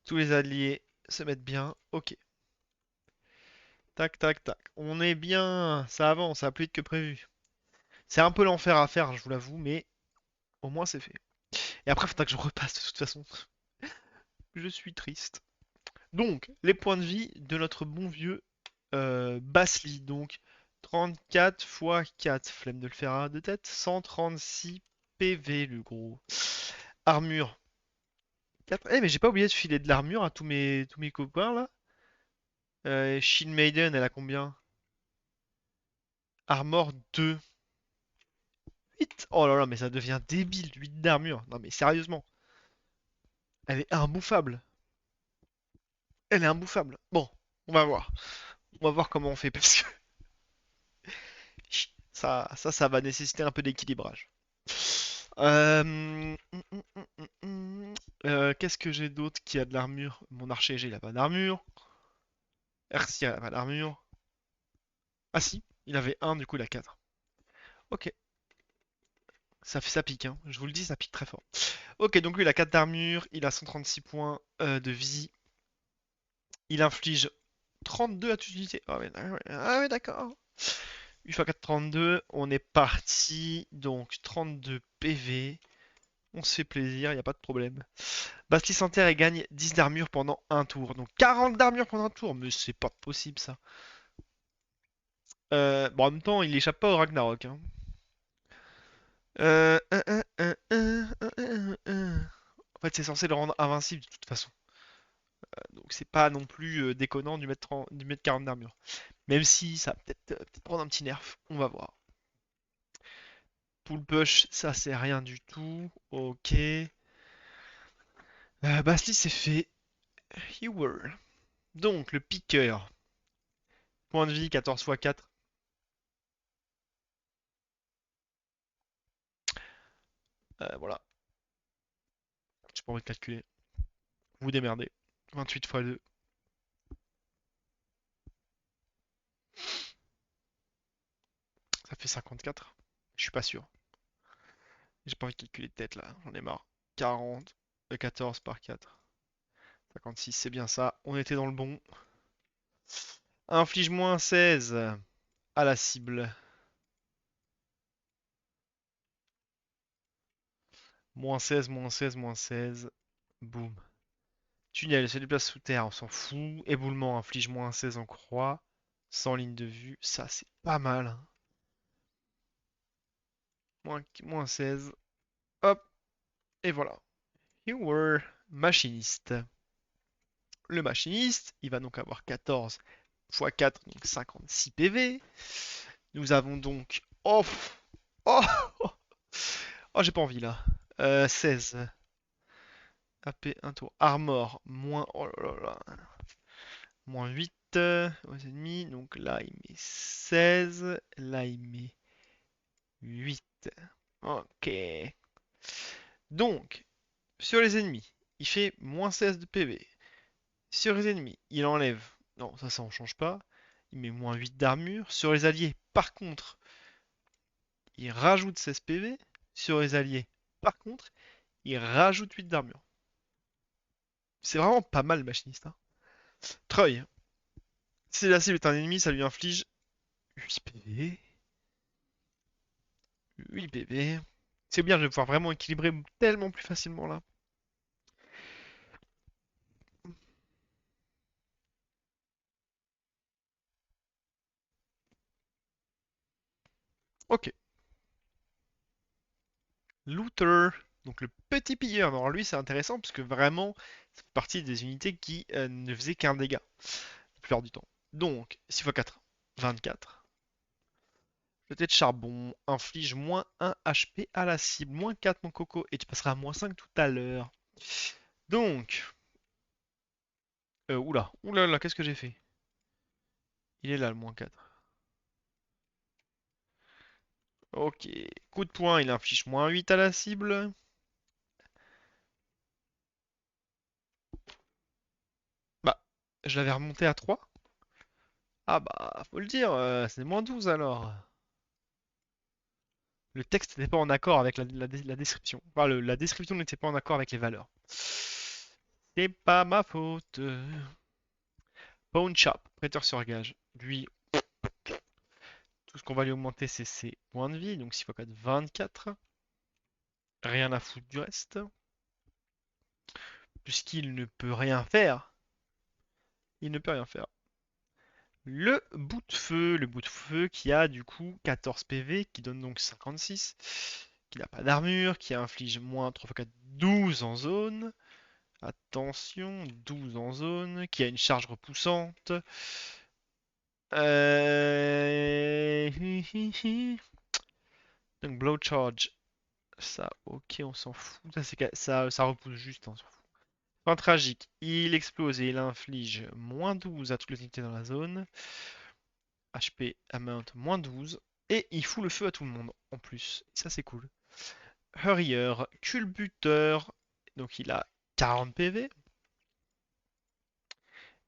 Speaker 1: Tous les alliés se mettent bien. Ok. Tac, tac, tac. On est bien. Ça avance, ça va plus vite que prévu. C'est un peu l'enfer à faire, je vous l'avoue, mais au moins c'est fait. Et après, il faudra que je repasse de toute façon. Je suis triste. Donc, les points de vie de notre bon vieux Basli. Donc, 34 x 4. Flemme de le faire à deux têtes. 136 PV, le gros. Armure. 4. Eh, mais j'ai pas oublié de filer de l'armure à tous mes copains là. Shield Maiden, elle a combien? Armor 2. 8. Oh là là, mais ça devient débile, 8 d'armure. Non mais sérieusement, elle est imbouffable. Elle est imbouffable. Bon, on va voir. On va voir comment on fait parce que ça va nécessiter un peu d'équilibrage. Qu'est-ce que j'ai d'autre qui a de l'armure? Mon archer G, il a pas d'armure. Ercia, il a pas d'armure. Ah si, il avait un, du coup il a 4. Ok, ça pique, hein. Je vous le dis, ça pique très fort. Ok, donc lui il a 4 d'armure, il a 136 points de vie. Il inflige 32 à toute unité. Ah ouais, d'accord. 8 x 4, 32. On est parti. Donc 32 PV. On se fait plaisir, il n'y a pas de problème. Bastille s'enterre et gagne 10 d'armure pendant un tour. Donc 40 d'armure pendant un tour. Mais c'est pas possible ça. Bon, en même temps, il échappe pas au Ragnarok. Hein. En fait, c'est censé le rendre invincible de toute façon. Donc c'est pas non plus déconnant du mettre 40 d'armure. Même si ça va peut-être prendre un petit nerf. On va voir. Pull push, ça c'est rien du tout. Ok. Bastille c'est fait. Hewer. Donc le piqueur. Point de vie 14 x 4. Voilà. J'ai pas envie de calculer. Vous démerdez. 28 x 2. Ça fait 54. Je suis pas sûr. J'ai pas envie de calculer de tête là. J'en ai marre. 40. 14 par 4. 56, c'est bien ça. On était dans le bon. Inflige moins 16 à la cible. Moins 16, moins 16, moins 16. Boum. Tunnel se déplace sous terre, on s'en fout. Éboulement inflige moins 16 en croix. Sans ligne de vue, ça c'est pas mal, hein. Moins 16. Hop, et voilà. You were machiniste. Le machiniste, il va donc avoir 14 x 4, donc 56 PV. Nous avons donc... Oh, oh, oh, j'ai pas envie là. 16. AP, un tour. Armor, moins... Oh là là là. Moins 8 aux ennemis. Donc là, il met 16. Là, il met 8. Ok. Donc, sur les ennemis, il fait moins 16 de PV. Sur les ennemis, il enlève... Non, ça on change pas. Il met moins 8 d'armure. Sur les alliés, par contre, il rajoute 16 PV. Sur les alliés, par contre, il rajoute 8 d'armure. C'est vraiment pas mal, le machiniste, hein. Troy. Si la cible est un ennemi, ça lui inflige 8 PV. 8 PV. C'est bien, je vais pouvoir vraiment équilibrer tellement plus facilement là. Ok. Looter. Donc le petit pilleur. Alors lui c'est intéressant parce que vraiment, ça fait partie des unités qui ne faisaient qu'un dégât la plupart du temps. Donc 6 x 4, 24. Jeté de charbon inflige moins 1 HP à la cible, moins 4 mon coco, et tu passeras à moins 5 tout à l'heure. Donc, oula, oula là, qu'est-ce que j'ai fait? Il est là le moins 4. Ok, coup de poing, il inflige moins 8 à la cible. Bah, je l'avais remonté à 3. Ah bah, faut le dire, c'est moins 12 alors. Le texte n'était pas en accord avec la description. Enfin, la description n'était pas en accord avec les valeurs. C'est pas ma faute. Pawn Shop, prêteur sur gage. Lui, tout ce qu'on va lui augmenter, c'est ses points de vie. Donc 6 x 4, 24. Rien à foutre du reste. Puisqu'il ne peut rien faire. Il ne peut rien faire. Le bout de feu qui a du coup 14 PV, qui donne donc 56. Qui n'a pas d'armure, qui inflige moins 3 x 4, 12 en zone. Attention, 12 en zone, qui a une charge repoussante. Euh... Donc blow charge, ça, ok, on s'en fout. Ça repousse juste, hein, on s'en fout. Fin tragique, il explose et il inflige moins 12 à toutes les unités dans la zone. HP amount moins 12. Et il fout le feu à tout le monde en plus. Ça c'est cool. Hurrier, culbuteur. Donc il a 40 PV.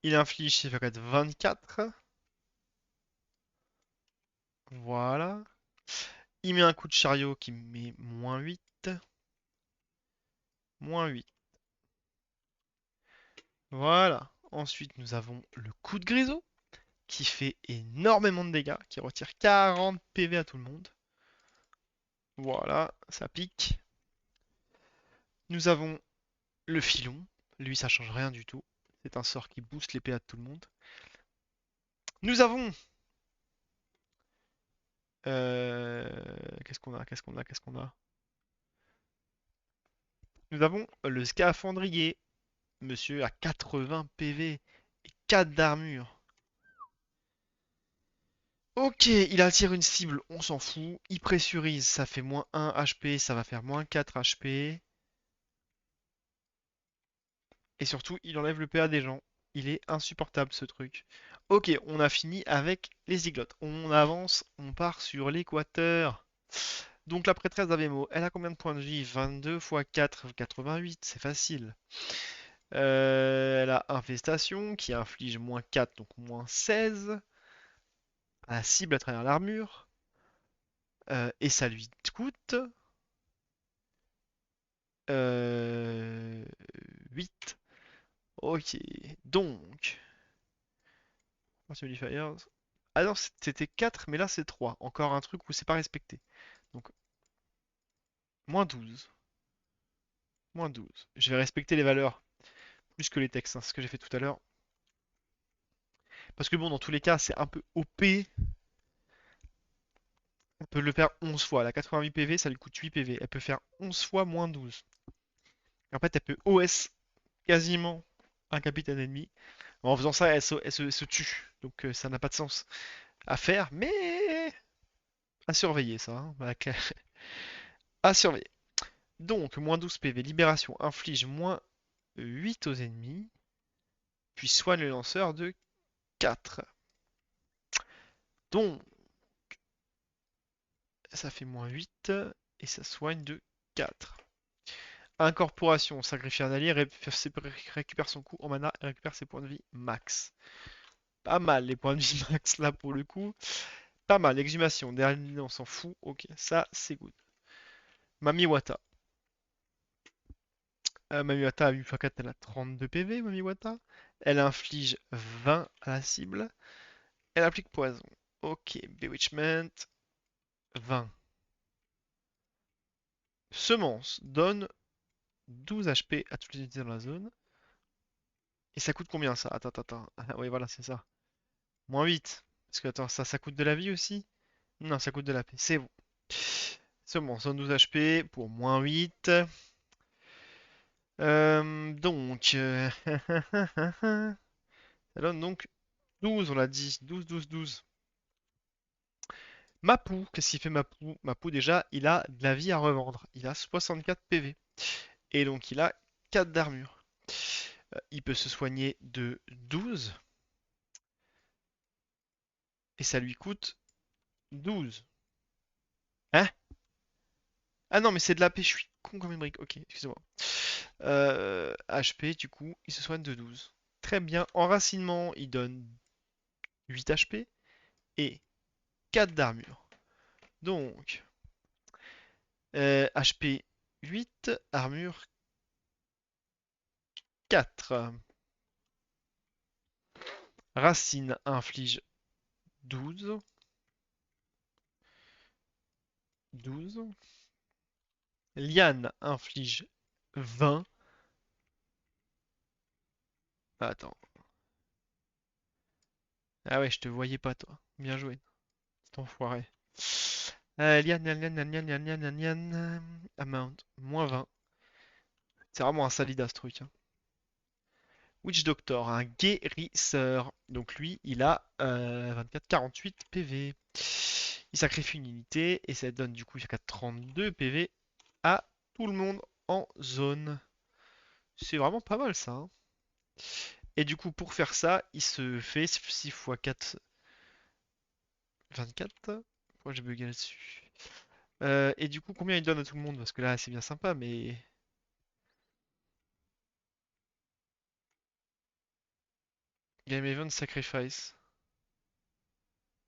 Speaker 1: Il inflige 6 x 24. Voilà. Il met un coup de chariot qui met moins 8. Moins 8. Voilà. Ensuite, nous avons le coup de grisot qui fait énormément de dégâts, qui retire 40 PV à tout le monde. Voilà, ça pique. Nous avons le filon. Lui, ça change rien du tout. C'est un sort qui booste les PA de tout le monde. Nous avons... Qu'est-ce qu'on a? Qu'est-ce qu'on a? Qu'est-ce qu'on a? Nous avons le scaphandrier. Monsieur a 80 PV et 4 d'armure. Ok, il attire une cible, on s'en fout. Il pressurise, ça fait moins 1 HP, ça va faire moins 4 HP. Et surtout, il enlève le PA des gens. Il est insupportable ce truc. Ok, on a fini avec les ziglottes. On avance, on part sur l'équateur. Donc la prêtresse d'Avemo, elle a combien de points de vie? 22 x 4, 88, c'est facile. Elle a infestation qui inflige moins 4, donc moins 16 à la cible à travers l'armure. Et ça lui coûte 8. Ok, donc... Modifiers. Ah non, c'était 4, mais là c'est 3. Encore un truc où c'est pas respecté. Donc, moins 12. Moins 12. Je vais respecter les valeurs. plus que les textes, hein, c'est ce que j'ai fait tout à l'heure. Parce que bon, dans tous les cas, c'est un peu OP. On peut le faire 11 fois. La 88 PV, ça lui coûte 8 PV. Elle peut faire 11 fois moins 12. En fait, elle peut OS quasiment un capitaine ennemi. En faisant ça, elle se tue. Donc ça n'a pas de sens à faire, mais à surveiller ça, hein. Bah, à surveiller. Donc, moins 12 PV. Libération inflige moins 8 aux ennemis. Puis soigne le lanceur de 4. Donc, ça fait moins 8 et ça soigne de 4. Incorporation, sacrifie un allié, récupère son coup en mana et récupère ses points de vie max. Pas mal les points de vie max là pour le coup. Pas mal, exhumation, dernier on s'en fout. Ok, ça c'est good. Mamiwata. Mamiwata à 8x4, elle a 32 PV, Mamiwata. Elle inflige 20 à la cible. Elle applique poison. Ok, Bewitchment, 20. Semence donne 12 HP à toutes les unités dans la zone. Et ça coûte combien ça? Attends, attends, attends. Ah, oui, voilà, c'est ça. Moins 8. Parce que, attends, ça coûte de la vie aussi? Non, ça coûte de la paix. C'est bon. Semence donne 12 HP pour moins 8. Donc, ça donne donc 12, on l'a dit. 12, 12, 12. Mapou, qu'est-ce qu'il fait Mapou? Mapou, déjà, il a de la vie à revendre. Il a 64 PV. Et donc, il a 4 d'armure. Il peut se soigner de 12. Et ça lui coûte 12. Hein? Ah non, mais c'est de la paix, je suis con comme une brique. Ok, excusez-moi. HP, du coup, il se soigne de 12. Très bien. Enracinement, il donne 8 HP et 4 d'armure. Donc, HP 8, armure 4. Racine inflige 12. 12. Liane inflige 20. Ah, attends. Ah ouais, je te voyais pas, toi. Bien joué, cet enfoiré. Liane, liane, liane, liane, liane, liane, liane, liane, amount, moins 20. C'est vraiment un salida ce truc, hein. Witch Doctor, un guérisseur. Donc lui, il a 24, 48 PV. Il sacrifie une unité et ça donne du coup jusqu'à 32 PV à tout le monde en zone. C'est vraiment pas mal ça, hein. Et du coup, pour faire ça, il se fait 6 x 4, 24. Pourquoi j'ai bugué là-dessus? Et du coup, combien il donne à tout le monde? Parce que là, c'est bien sympa, mais... Game Event Sacrifice.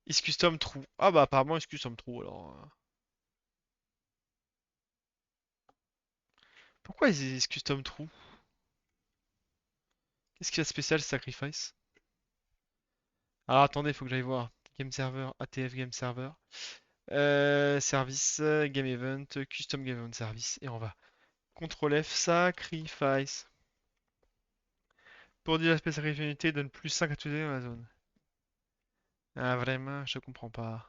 Speaker 1: Is Custom True. Ah bah apparemment, Is Custom True, alors... Pourquoi Is Custom True? Qu'est-ce qu'il y a de spécial, Sacrifice? Alors attendez, faut que j'aille voir. Game Server, ATF Game Server. Service, Game Event, Custom Game Event Service. Et on va CTRL F, Sacrifice. Pour dire l'aspect sacrifice unité, donne plus 5 à tous les dans la zone. Ah vraiment, je comprends pas.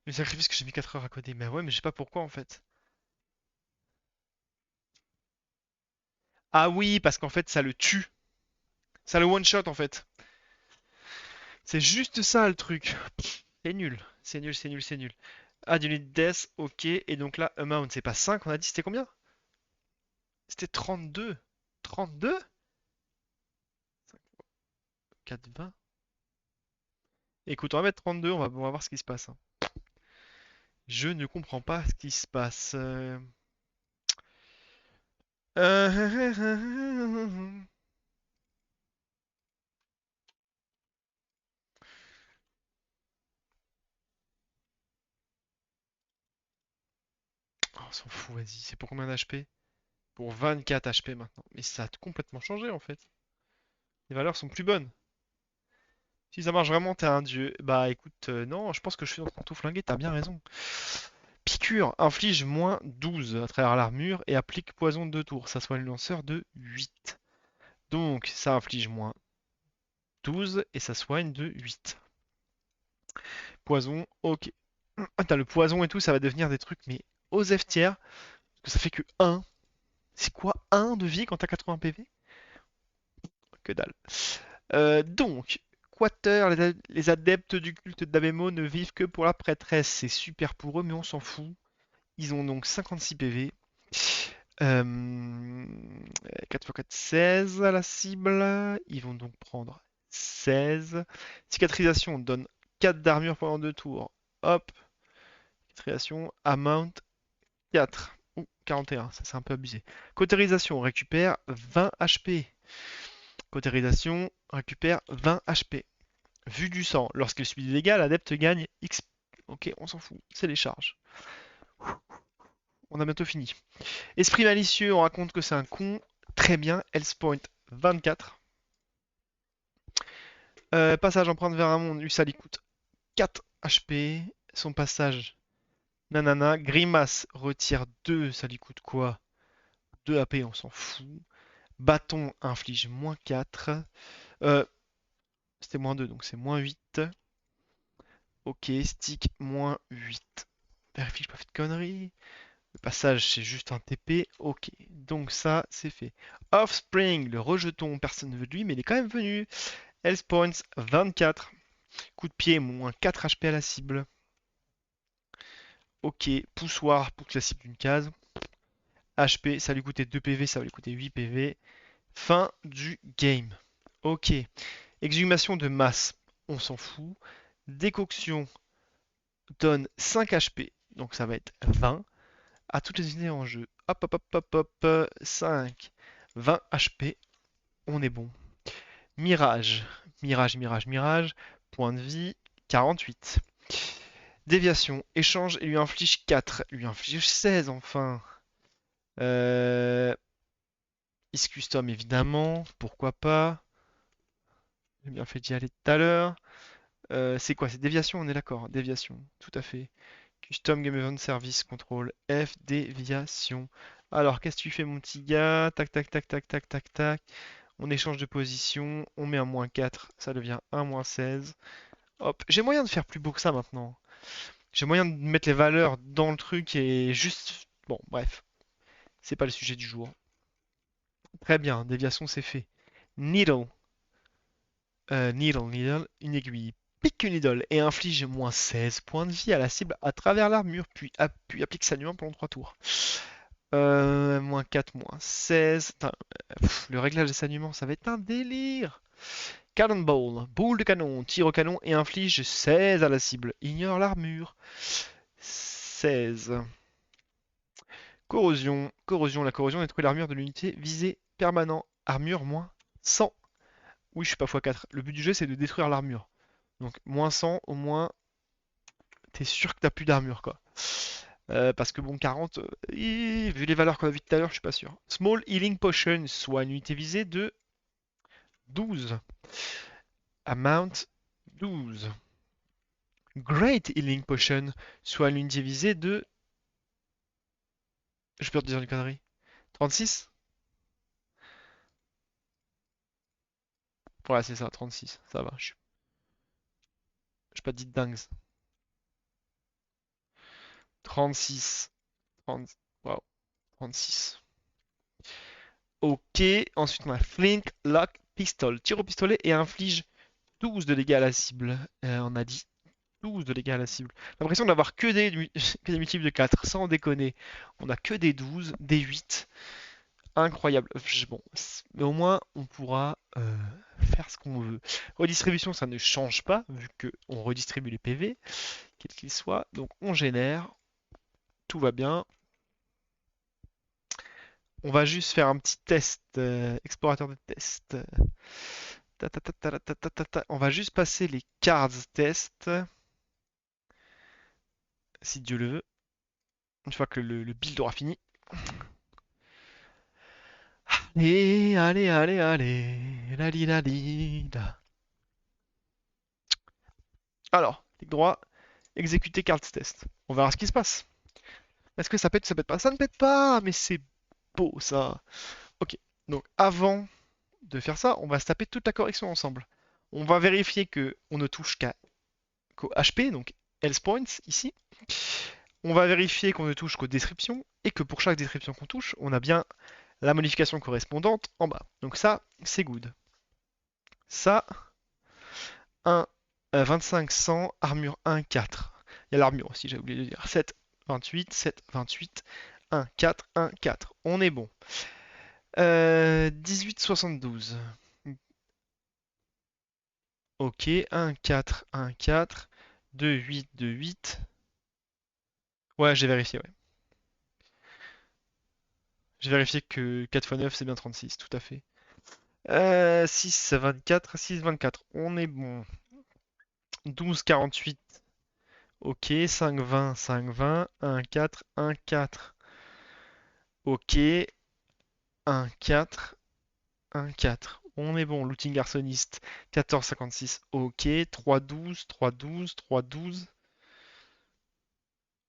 Speaker 1: Le sacrifice que j'ai mis 4 heures à coder. Mais ouais, mais je sais pas pourquoi en fait. Ah oui, parce qu'en fait ça le tue. Ça le one shot en fait. C'est juste ça le truc. C'est nul. C'est nul, c'est nul, c'est nul. Add unit death, ok. Et donc là, amount, c'est pas 5, on a dit, c'était combien? C'était 32. 32? 4, 20. Écoute, on va mettre 32, on va voir ce qui se passe, hein. Je ne comprends pas ce qui se passe. Oh, on s'en fout, vas-y. C'est pour combien d'HP? Pour 24 HP maintenant. Mais ça a complètement changé en fait. Les valeurs sont plus bonnes. Si ça marche vraiment, t'es un dieu. Bah écoute, non, je pense que je suis en train de tout flinguer, t'as bien raison. Piqûre inflige moins 12 à travers l'armure et applique poison de 2 tours. Ça soit le lanceur de 8. Donc ça inflige moins 12 et ça soigne de 8. Poison, ok. Attends, le poison et tout, ça va devenir des trucs, mais aux F tiers, parce que ça fait que 1. C'est quoi 1 de vie quand t'as 80 PV? Que dalle. Donc, Quater, les adeptes du culte d'Abemo ne vivent que pour la prêtresse. C'est super pour eux, mais on s'en fout. Ils ont donc 56 PV. 4x4, 16 à la cible. Ils vont donc prendre 16. Cicatrisation donne 4 d'armure pendant 2 tours. Hop. Cicatrisation, amount 4. Ou 41, ça c'est un peu abusé. Cautérisation récupère 20 HP. Cautérisation récupère 20 HP. Vue du sang, lorsqu'il subit des dégâts, l'adepte gagne X. Ok, on s'en fout, c'est les charges. On a bientôt fini. Esprit malicieux, on raconte que c'est un con. Très bien, Health Point 24. Passage empreinte vers un monde, lui ça lui coûte 4 HP. Son passage, nanana. Grimace retire 2, ça lui coûte quoi? 2 AP, on s'en fout. Bâton inflige moins 4. C'était moins 2, donc c'est moins 8. Ok, stick moins 8. Vérifie que j'ai pas fait de conneries. Le passage, c'est juste un TP. Ok, donc ça, c'est fait. Offspring, le rejeton, personne ne veut de lui, mais il est quand même venu. Health Points 24. Coup de pied, moins 4 HP à la cible. Ok, poussoir pour que la cible d'une case. HP, ça lui coûtait 2 PV, ça va lui coûter 8 PV. Fin du game. Ok. Exhumation de masse, on s'en fout. Décoction donne 5 HP, donc ça va être 20. À toutes les unités en jeu. Hop, hop, hop, hop, hop. 5. 20 HP. On est bon. Mirage. Mirage, mirage, mirage. Point de vie. 48. Déviation. Échange et lui inflige 4. Lui inflige 16 enfin. Is custom évidemment. Pourquoi pas. J'ai bien fait d'y aller tout à l'heure. C'est quoi? C'est déviation, on est d'accord. Déviation. Tout à fait. Custom Game Event Service Control F déviation. Alors, qu'est-ce que tu fais, mon petit gars? Tac, tac, tac, tac, tac, tac, tac. On échange de position. On met un moins 4. Ça devient un moins 16. Hop. J'ai moyen de faire plus beau que ça maintenant. J'ai moyen de mettre les valeurs dans le truc et juste. Bon, bref. C'est pas le sujet du jour. Très bien. Déviation, c'est fait. Needle. Needle. Une aiguille. Pique une idole et inflige moins 16 points de vie à la cible à travers l'armure, puis applique sa nuance pendant 3 tours. Moins 4, moins 16. Putain, le réglage des saignements, ça va être un délire. Cannonball, boule de canon, tire au canon et inflige 16 à la cible. Ignore l'armure. 16. Corrosion, la corrosion détruit l'armure de l'unité visée permanent. Armure moins 100. Oui, je suis pas x4. Le but du jeu, c'est de détruire l'armure. Donc, moins 100, au moins, t'es sûr que t'as plus d'armure, quoi. Parce que bon, 40, vu les valeurs qu'on a vues tout à l'heure, je suis pas sûr. Small Healing Potion, soit une unité visée de 12. Amount 12. Great Healing Potion, soit une unité visée de... Je peux te dire une connerie. 36? Ouais, c'est ça, 36. Ça va, je pas dit de dingues. 36. 30... Wow, 36. Ok, ensuite on a Flint Lock Pistol. Tire au pistolet et inflige 12 de dégâts à la cible. On a dit 12 de dégâts à la cible. L'impression d'avoir que que des multiples de 4, sans déconner. On a que des 12, des 8. Incroyable. Bon, mais au moins on pourra faire ce qu'on veut. Redistribution, ça ne change pas, vu qu'on redistribue les PV, quels qu'ils soient. Donc on génère, tout va bien. On va juste faire un petit test, explorateur de test. On va juste passer les cards test, si Dieu le veut, une fois que le build aura fini. Et allez, allez, allez, la la. Alors, clic droit, exécuter cards test. On verra ce qui se passe. Est-ce que ça pète ou ça pète pas? Ça ne pète pas, mais c'est beau ça. Ok, donc avant de faire ça, on va se taper toute la correction ensemble. On va vérifier que on ne touche qu'au HP, donc else points ici. On va vérifier qu'on ne touche qu'aux descriptions et que pour chaque description qu'on touche, on a bien la modification correspondante en bas. Donc ça, c'est good. Ça, 1, 25, 100, armure 1, 4. Il y a l'armure aussi, j'ai oublié de dire. 7, 28, 7, 28, 1, 4, 1, 4. On est bon. 18, 72. Ok, 1, 4, 1, 4. 2, 8, 2, 8. Ouais, j'ai vérifié, ouais. J'ai vérifié que 4 x 9, c'est bien 36, tout à fait. 6, 24, 6, 24. On est bon. 12, 48. Ok, 5, 20, 5, 20. 1, 4, 1, 4. Ok, 1, 4, 1, 4. On est bon. Looting arsoniste. 14, 56. Ok, 3, 12, 3, 12, 3, 12.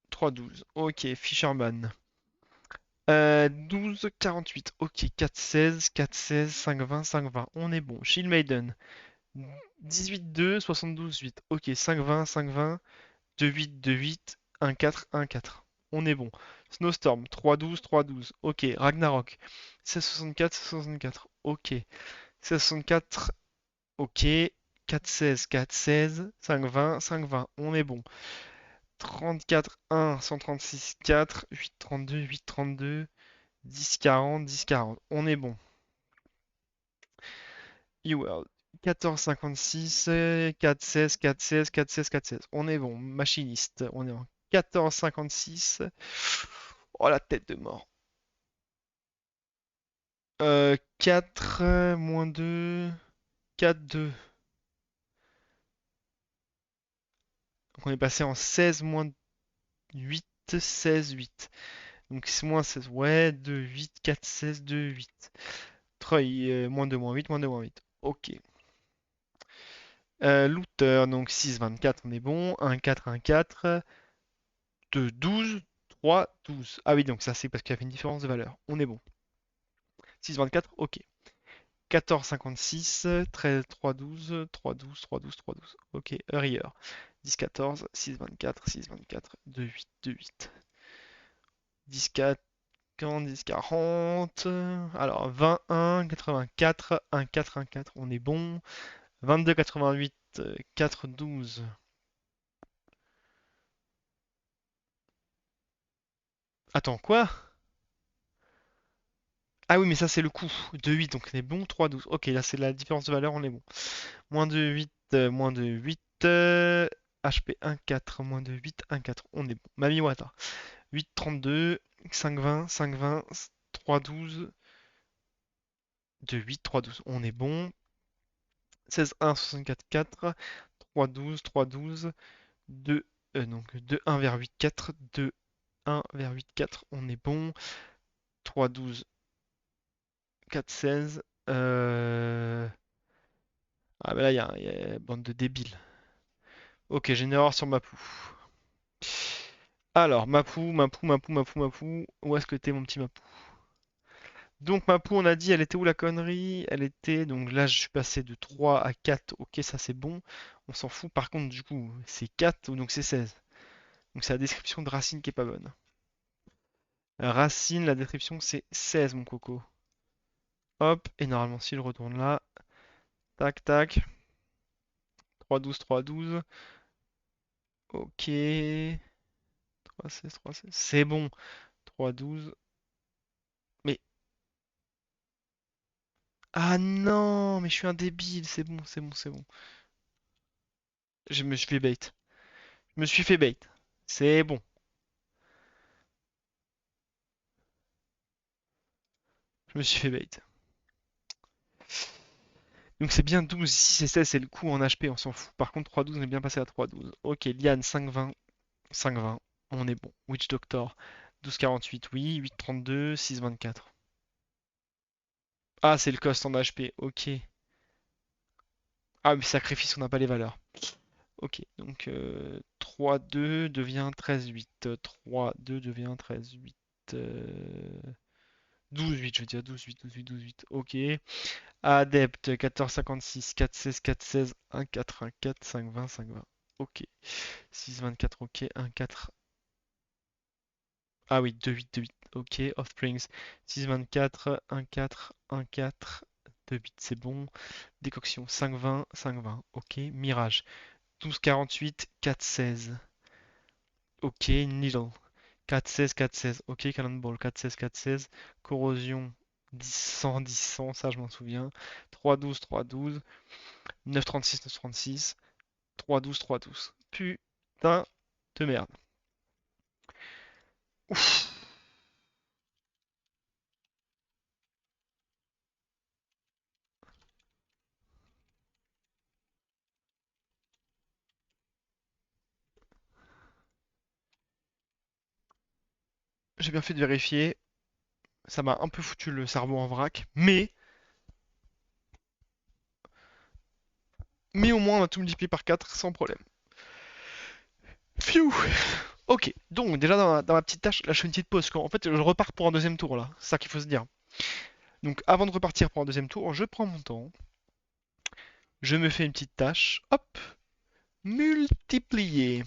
Speaker 1: 3, 12. Ok, Fisherman. 12, 48. Ok, 4, 16, 4, 16, 5, 20, 5, 20. On est bon. Shield Maiden. 18, 2, 72, 8. Ok, 5, 20, 5, 20. 2, 8, 2, 8. 1, 4, 1, 4. On est bon. Snowstorm. 3, 12, 3, 12. Ok, Ragnarok. 16, 64, 64. Ok. 16, 64. Ok. 4, 16, 4, 16. 5, 20, 5, 20. On est bon. 34, 1, 136, 4. 8, 32, 8, 32. 10, 40, 10, 40. On est bon. eWorld. 14, 56, 4, 16, 4, 16, 4, 16, 4, 16. On est bon. Machiniste. On est en 14, 56. Oh la tête de mort. 4, moins 2. 4, 2. Donc on est passé en 16, moins 8, 16, 8. Donc c'est moins 16. Ouais, 2, 8, 4, 16, 2, 8. Moins 2, moins 8, moins 2, moins 8. Ok. Looter, donc 6, 24, on est bon. 1, 4, 1, 4. 2, 12. 3, 12. Ah oui, donc ça c'est parce qu'il y avait une différence de valeur. On est bon. 6, 24, ok. 14, 56. 13, 3, 12. 3, 12, 3, 12, 3, 12. Ok, Hurrier. 10, 14. 6, 24. 6, 24. 2, 8, 2, 8. 10, 4. 10, 40. Alors, 21, 84. 1, 4, 1, 4. On est bon. 22, 88. 4, 12. Attends, quoi? Ah oui, mais ça c'est le coup. 2, 8, donc on est bon. 3, 12. Ok, là c'est la différence de valeur, on est bon. Moins de 8, moins de 8. HP 1, 4, moins de 8, 1, 4. On est bon. Mami Wata. 8, 32. 5, 20, 5, 20. 3, 12. 2, 8, 3, 12. On est bon. 16, 1, 64, 4. 3, 12, 3, 12. 2, donc 2, 1 vers 8, 4. 2, 1 vers 8, 4. On est bon. 3, 12, 4, 16. Ah bah là, il y a bande de débiles. Ok, j'ai une erreur sur Mapou. Alors, Mapou, Mapou, Mapou, Mapou, Mapou. Où est-ce que t'es, mon petit Mapou? Donc, Mapou, on a dit, elle était où la connerie? Elle était. Donc là, je suis passé de 3 à 4. Ok, ça c'est bon. On s'en fout. Par contre, du coup, c'est 4 ou donc c'est 16. Donc, c'est la description de Racine qui est pas bonne. Racine, la description, c'est 16, mon coco. Hop, et normalement, si je retourne là, tac, tac. 3, 12, 3, 12. Ok. 3, 16, 3, 16. C'est bon. 3, 12. Mais ah non, mais je suis un débile, c'est bon, c'est bon, c'est bon. Je me suis fait bait. Je me suis fait bait. C'est bon. Je me suis fait bait. Donc c'est bien 12, 6 et 16, c'est le coup en HP, on s'en fout. Par contre, 3-12, on est bien passé à 3-12. Ok, Liane, 5-20, 5-20, on est bon. Witch Doctor, 12-48, oui. 8-32, 6-24. Ah, c'est le cost en HP, ok. Ah, mais sacrifice, on n'a pas les valeurs. Ok, donc 3-2 devient 13-8. 3-2 devient 13-8. 12-8, je veux dire 12-8, 12-8, 12-8. Ok. Adepte 14-56, 4-16, 4-16, 1-4, 1-4, 5-20, 5-20. Ok. 6-24, ok. 1-4. Ah oui, 2-8, 2-8. Ok. Offsprings. 6-24, 1-4, 1-4. 2-8, c'est bon. Décoction 5-20, 5-20. Ok. Mirage. 12-48, 4-16. Ok. Needle. 4-16, 4-16. Ok. Cannonball. 4-16, 4-16. Corrosion. 10-100, 10-100. Ça, je m'en souviens. 3-12, 3-12. 9-36, 9-36. 3-12, 3-12. Putain de merde. Ouf. J'ai bien fait de vérifier. Ça m'a un peu foutu le cerveau en vrac. Mais au moins, on a tout multiplié par 4 sans problème. Pfiou. Ok, donc déjà dans ma petite tâche, là je fais une petite pause. En fait, je repars pour un deuxième tour là. C'est ça qu'il faut se dire. Donc avant de repartir pour un deuxième tour, je prends mon temps. Je me fais une petite tâche. Hop. Multiplier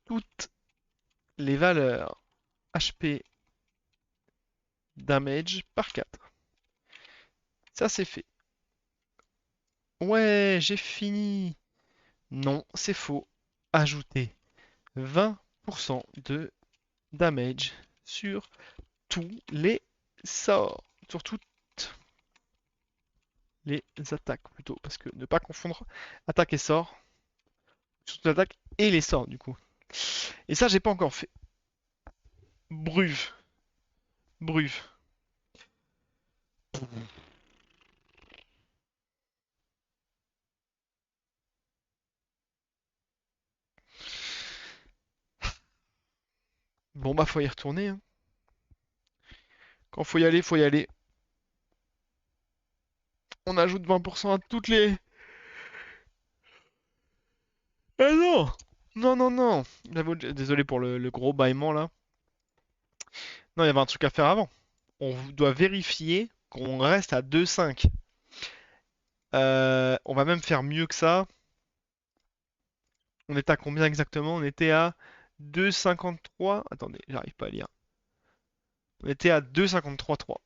Speaker 1: toutes les valeurs HP damage par 4. Ça c'est fait. Ouais, j'ai fini. Non, c'est faux. Ajouter 20% de damage sur tous les sorts. Sur toutes les attaques plutôt. Parce que ne pas confondre attaque et sort. Sur toutes les attaques et les sorts du coup. Et ça, j'ai pas encore fait. Bruve. Bruve. Bon bah faut y retourner, hein. Quand faut y aller, faut y aller. On ajoute 20% à toutes les... Ah non! Non, non, non. Désolé pour le gros bâillement là. Non, il y avait un truc à faire avant. On doit vérifier qu'on reste à 2,5. On va même faire mieux que ça. On était à combien exactement? On était à 2,53. Attendez, j'arrive pas à lire. On était à 2,53,3.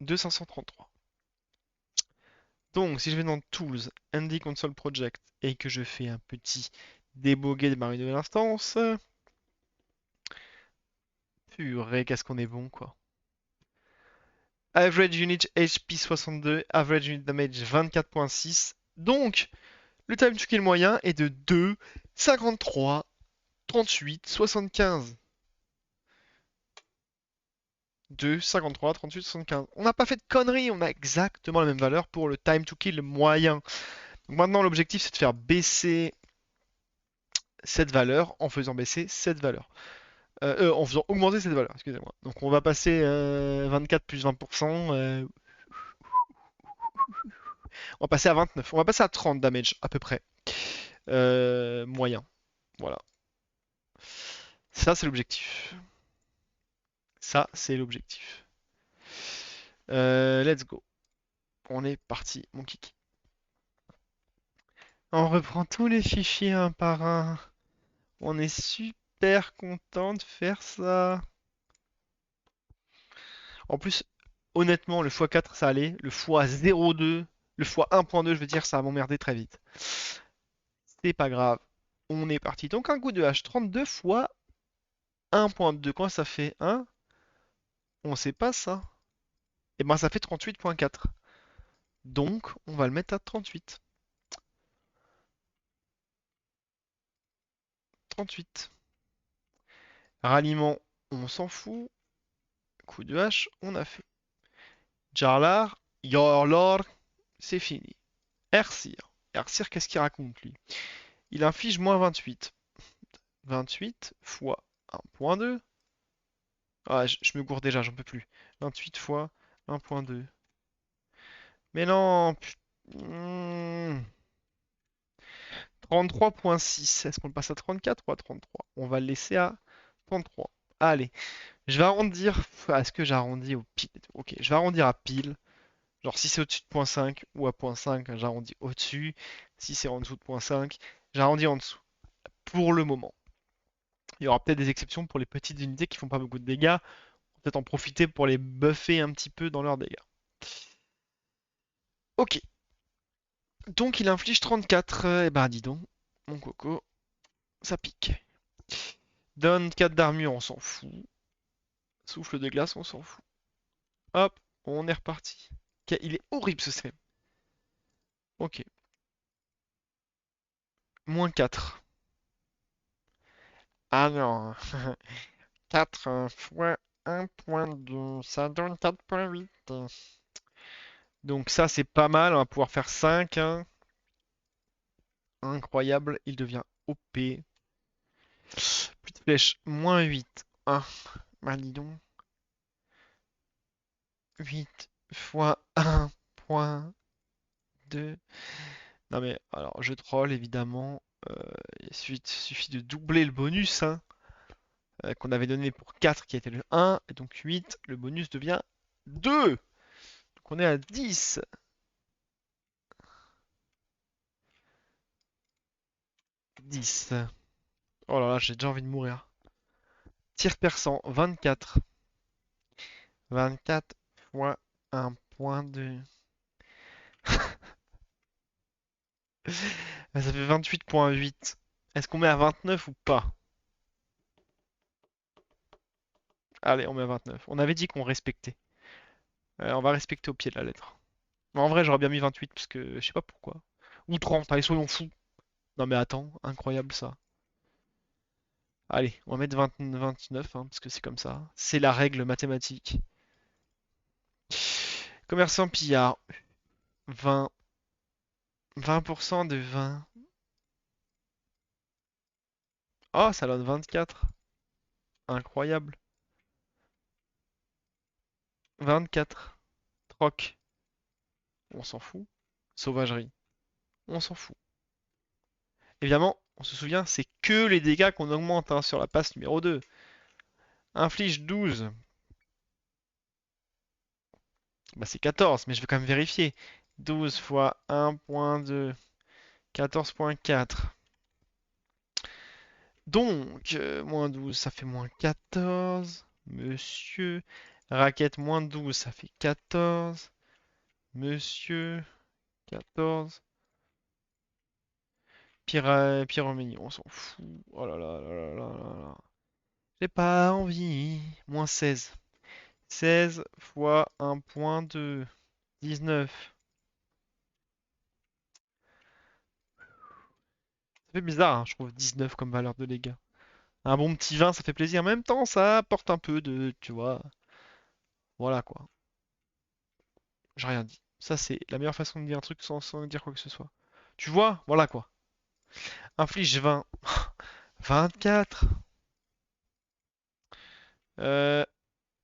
Speaker 1: 2,533. Donc, si je vais dans Tools, Andy Console Project, et que je fais un petit déboguer de ma nouvelle instance, purée, qu'est-ce qu'on est bon, quoi. Average Unit HP 62, Average Unit Damage 24.6. Donc, le time to kill moyen est de 2, 53, 38, 75. 2, 53, 38, 75. On n'a pas fait de conneries, on a exactement la même valeur pour le time to kill moyen. Donc maintenant, l'objectif, c'est de faire baisser cette valeur en faisant baisser cette valeur. En faisant augmenter cette valeur, excusez-moi. Donc on va passer 24 plus 20%. On va passer à 29. On va passer à 30 damage à peu près. Moyen. Voilà. Ça, c'est l'objectif. Ça, c'est l'objectif. Let's go. On est parti, mon kiki. On reprend tous les fichiers un par un. On est super content de faire ça. En plus, honnêtement, le x4, ça allait. Le x02, le x1.2, je veux dire, ça va m'emmerder très vite. C'est pas grave. On est parti. Donc un coup de hache, 32 fois 1.2. Quoi ça fait 1? On sait pas ça. Et ben ça fait 38.4. Donc on va le mettre à 38. 38. Ralliement, on s'en fout. Coup de hache, on a fait. Jarlar, Your Lord, c'est fini. Ercir. Ercir, qu'est-ce qu'il raconte lui? Il inflige moins 28. 28 fois 1.2. Ah, je me gourre déjà, j'en peux plus. 28 fois 1.2. Mais non, 33.6. Est-ce qu'on le passe à 34 ou à 33? On va le laisser à 33. Allez, je vais arrondir. Est-ce que j'arrondis au pile? Ok, je vais arrondir à pile. Genre si c'est au-dessus de 0.5 ou à 0.5, j'arrondis au-dessus. Si c'est en dessous de 0.5, j'arrondis en dessous. Pour le moment. Il y aura peut-être des exceptions pour les petites unités qui font pas beaucoup de dégâts. Peut-être en profiter pour les buffer un petit peu dans leurs dégâts. Ok. Donc il inflige 34. Eh ben dis donc, mon coco, ça pique. Donne 4 d'armure, on s'en fout. Souffle de glace, on s'en fout. Hop, on est reparti. Il est horrible ce stream. Ok. Moins 4. Alors, 4 fois 1.2, ça donne 4.8. Donc ça c'est pas mal, on va pouvoir faire 5, hein. Incroyable, il devient OP. Plus de flèches, moins 8. Ah, bah dis donc. 8 fois 1.2. Non mais, alors je troll évidemment. Il suffit de doubler le bonus, hein, qu'on avait donné pour 4 qui était le 1. Et donc 8, le bonus devient 2. Donc on est à 10. 10. Oh là là, j'ai déjà envie de mourir. Tir perçant, 24. 24 fois 1.2. Ça fait 28.8. Est-ce qu'on met à 29 ou pas? Allez, on met à 29. On avait dit qu'on respectait. On va respecter au pied de la lettre. Mais en vrai, j'aurais bien mis 28 parce que je sais pas pourquoi. Ou 30, allez, soyons fous. Non mais attends, incroyable ça. Allez, on va mettre 29 hein, parce que c'est comme ça. C'est la règle mathématique. Commerçant pillard. 20. 20% de 20. Oh, ça donne 24. Incroyable. 24. Troc. On s'en fout. Sauvagerie. On s'en fout. Évidemment, on se souvient, c'est que les dégâts qu'on augmente hein, sur la passe numéro 2. Inflige 12. Bah c'est 14, mais je vais quand même vérifier. 12 fois 1.2. 14.4. Donc, moins 12, ça fait moins 14. Monsieur. Raquette, moins 12, ça fait 14. Monsieur. 14. Pyromanie, on s'en fout. Oh là là là là là là là. J'ai pas envie. Moins 16. 16 fois 1.2. 19. Ça fait bizarre, hein, je trouve 19 comme valeur de dégâts. Un bon petit 20, ça fait plaisir. En même temps, ça apporte un peu de, tu vois. Voilà quoi. J'ai rien dit. Ça, c'est la meilleure façon de dire un truc sans dire quoi que ce soit. Tu vois? Voilà quoi. Inflige 20. 24.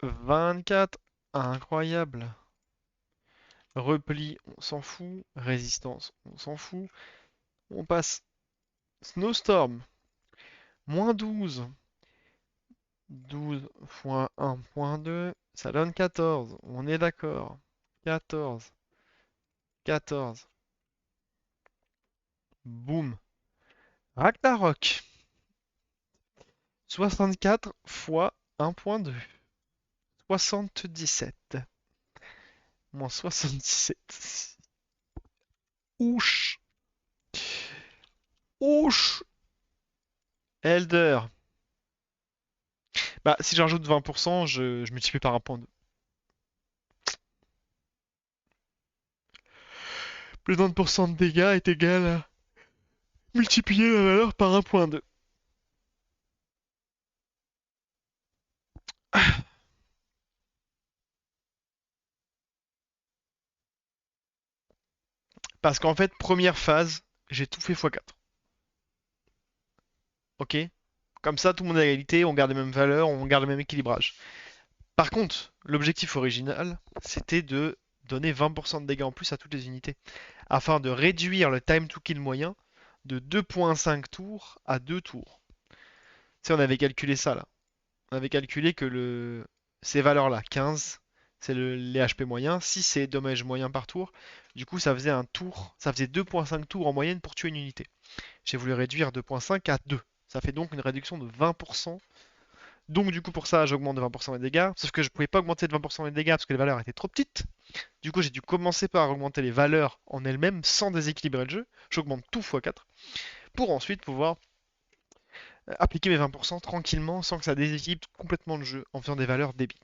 Speaker 1: 24. Incroyable. Repli, on s'en fout. Résistance, on s'en fout. On passe. Snowstorm. Moins 12. 12 fois 1.2. Ça donne 14. On est d'accord. 14. 14. Boum. Ragnarok. 64 fois 1.2. 77. Moins 77. Ouch. Ouch. Elder. Bah, si j'ajoute 20%, je multiplie par 1.2. Plus de 20% de dégâts est égal à multiplier la valeur par 1.2. Parce qu'en fait, première phase, j'ai tout fait x4. Ok? Comme ça, tout le monde est à égalité, on garde les mêmes valeurs, on garde le même équilibrage. Par contre, l'objectif original, c'était de donner 20% de dégâts en plus à toutes les unités, afin de réduire le time to kill moyen de 2,5 tours à 2 tours. Tu sais, on avait calculé ça là. On avait calculé que ces valeurs-là, 15, c'est les HP moyens, 6 c'est dommage moyen par tour. Du coup, ça faisait un tour, ça faisait 2,5 tours en moyenne pour tuer une unité. J'ai voulu réduire 2,5 à 2. Ça fait donc une réduction de 20%. Donc du coup pour ça j'augmente de 20% les dégâts. Sauf que je pouvais pas augmenter de 20% les dégâts parce que les valeurs étaient trop petites. Du coup j'ai dû commencer par augmenter les valeurs en elles-mêmes sans déséquilibrer le jeu. J'augmente tout x4 pour ensuite pouvoir appliquer mes 20% tranquillement sans que ça déséquilibre complètement le jeu en faisant des valeurs débiles.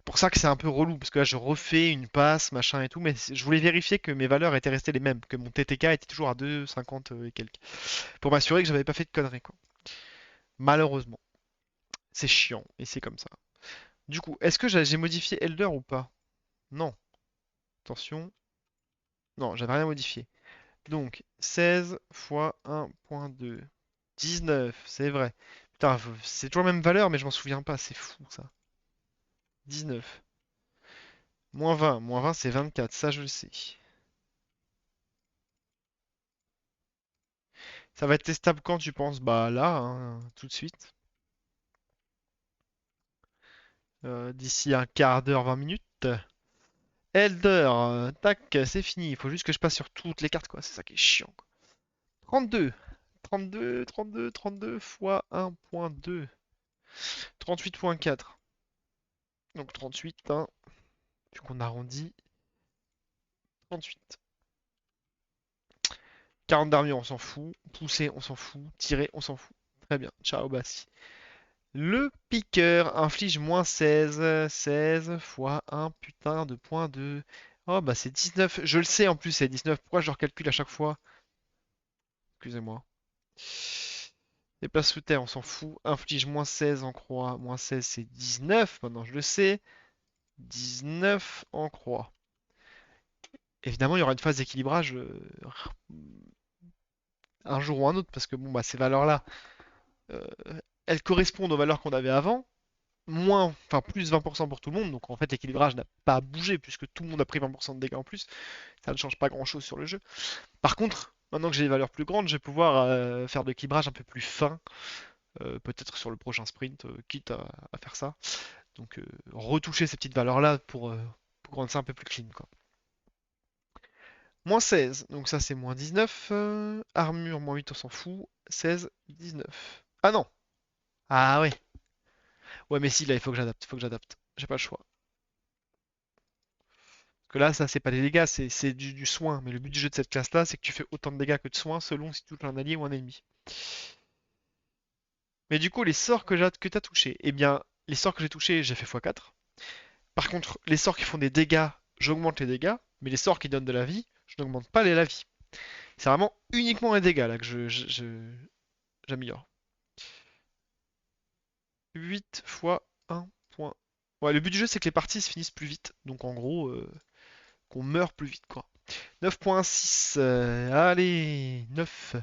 Speaker 1: Pour ça que c'est un peu relou parce que là je refais une passe machin et tout, mais je voulais vérifier que mes valeurs étaient restées les mêmes, que mon TTK était toujours à 2,50 et quelques, pour m'assurer que j'avais pas fait de conneries quoi. Malheureusement, c'est chiant et c'est comme ça. Du coup, est-ce que j'ai modifié Elder ou pas? Non. Attention. Non, j'avais rien modifié. Donc, 16 fois 1.2. 19, c'est vrai. Putain, c'est toujours la même valeur, mais je m'en souviens pas. C'est fou, ça. 19. Moins 20. Moins 20, c'est 24. Ça, je le sais. Ça va être testable quand tu penses? Bah là, hein, tout de suite. D'ici un quart d'heure, 20 minutes. Elder, tac, c'est fini. Il faut juste que je passe sur toutes les cartes, quoi. C'est ça qui est chiant, quoi. 32. 32, 32, 32 fois 1.2. 38.4. Donc 38, hein, vu qu'on arrondit. 38. 40 d'armure, on s'en fout. Pousser, on s'en fout. Tirer, on s'en fout. Très bien. Ciao, Bassi. Le piqueur inflige moins 16. 16 fois 1 putain de point 2. Oh bah c'est 19. Je le sais en plus, c'est 19. Pourquoi je le recalcule à chaque fois? Excusez-moi. Les places sous terre, on s'en fout. Inflige moins 16 en croix. Moins 16, c'est 19. Maintenant, je le sais. 19 en croix. Évidemment, il y aura une phase d'équilibrage un jour ou un autre, parce que bon, bah, ces valeurs-là, euh, elles correspondent aux valeurs qu'on avait avant, moins, enfin plus 20% pour tout le monde, donc en fait l'équilibrage n'a pas bougé, puisque tout le monde a pris 20% de dégâts en plus, ça ne change pas grand-chose sur le jeu. Par contre, maintenant que j'ai des valeurs plus grandes, je vais pouvoir faire de l'équilibrage un peu plus fin, peut-être sur le prochain sprint, quitte à faire ça. Donc retoucher ces petites valeurs-là pour rendre ça un peu plus clean, quoi. Moins 16, donc ça c'est moins 19. Armure, moins 8, on s'en fout. 16, 19. Ah non! Ah ouais. Ouais, mais si, là, il faut que j'adapte. Il faut que j'adapte. J'ai pas le choix. Parce que là, ça, c'est pas des dégâts, c'est du soin. Mais le but du jeu de cette classe-là, c'est que tu fais autant de dégâts que de soins selon si tu touches un allié ou un ennemi. Mais du coup, les sorts que t'as touchés, eh bien, les sorts que j'ai touchés, j'ai fait x4. Par contre, les sorts qui font des dégâts, j'augmente les dégâts. Mais les sorts qui donnent de la vie, je n'augmente pas la vie. C'est vraiment uniquement les dégâts là que j'améliore. 8 fois 1 point. Ouais, le but du jeu, c'est que les parties se finissent plus vite. Donc en gros, qu'on meurt plus vite, quoi. 9.6. Allez, 9.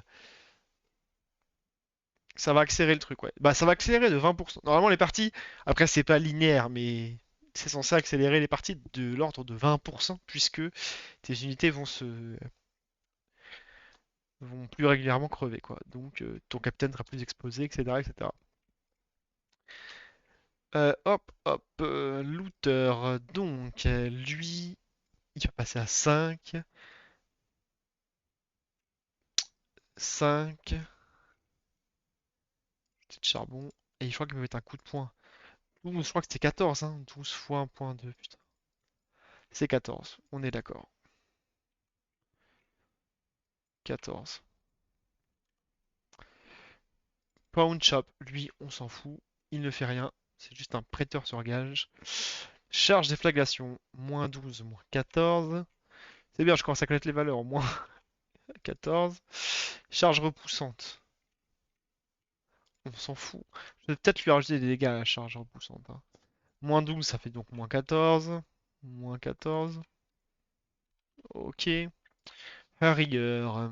Speaker 1: Ça va accélérer le truc, ouais. Bah, ça va accélérer de 20%. Normalement, les parties, après, c'est pas linéaire, mais c'est censé accélérer les parties de l'ordre de 20%, puisque tes unités vont plus régulièrement crever, quoi. Donc, ton capitaine sera plus exposé, etc., etc. Hop, hop, looter. Donc, lui, il va passer à 5. 5. Petit charbon. Et je crois qu'il me met un coup de poing. 12, je crois que c'était 14, hein. 12 fois 1.2, putain. C'est 14, on est d'accord. 14. Pound Chop, lui, on s'en fout. Il ne fait rien. C'est juste un prêteur sur gage. Charge déflagration, moins 12, moins 14. C'est bien, je commence à connaître les valeurs. Moins 14. Charge repoussante. On s'en fout. Je vais peut-être lui rajouter des dégâts à la charge repoussante, hein. Moins 12, ça fait donc moins 14. Moins 14. Ok. Rigueur.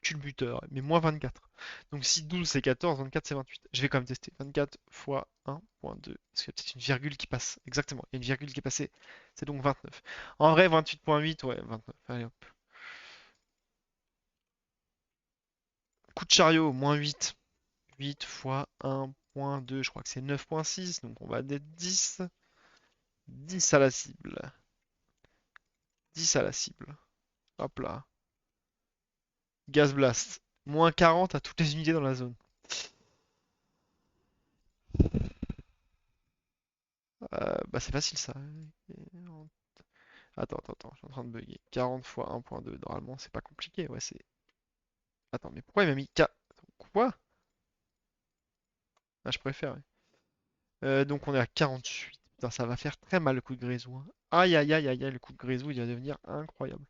Speaker 1: Culbuteur, mais moins 24. Donc si 12 c'est 14, 24 c'est 28. Je vais quand même tester. 24 fois 1.2. Parce qu'il y a peut-être une virgule qui passe. Exactement, il y a une virgule qui est passée. C'est donc 29. En vrai, 28.8, ouais, 29. Allez hop. Coup de chariot, moins 8. 8 fois 1.2, je crois que c'est 9.6, donc on va être 10. 10 à la cible. 10 à la cible. Hop là. Gaz Blast. Moins 40 à toutes les unités dans la zone. Bah c'est facile ça. Attends, je suis en train de bugger. 40 fois 1.2, normalement c'est pas compliqué. Ouais, c'est. Attends, mais pourquoi il m'a mis K? Quoi? Ah, je préfère. Ouais. Donc on est à 48. Putain, ça va faire très mal le coup de grézou, hein. Aïe aïe aïe aïe aïe, le coup de grézou il va devenir incroyable.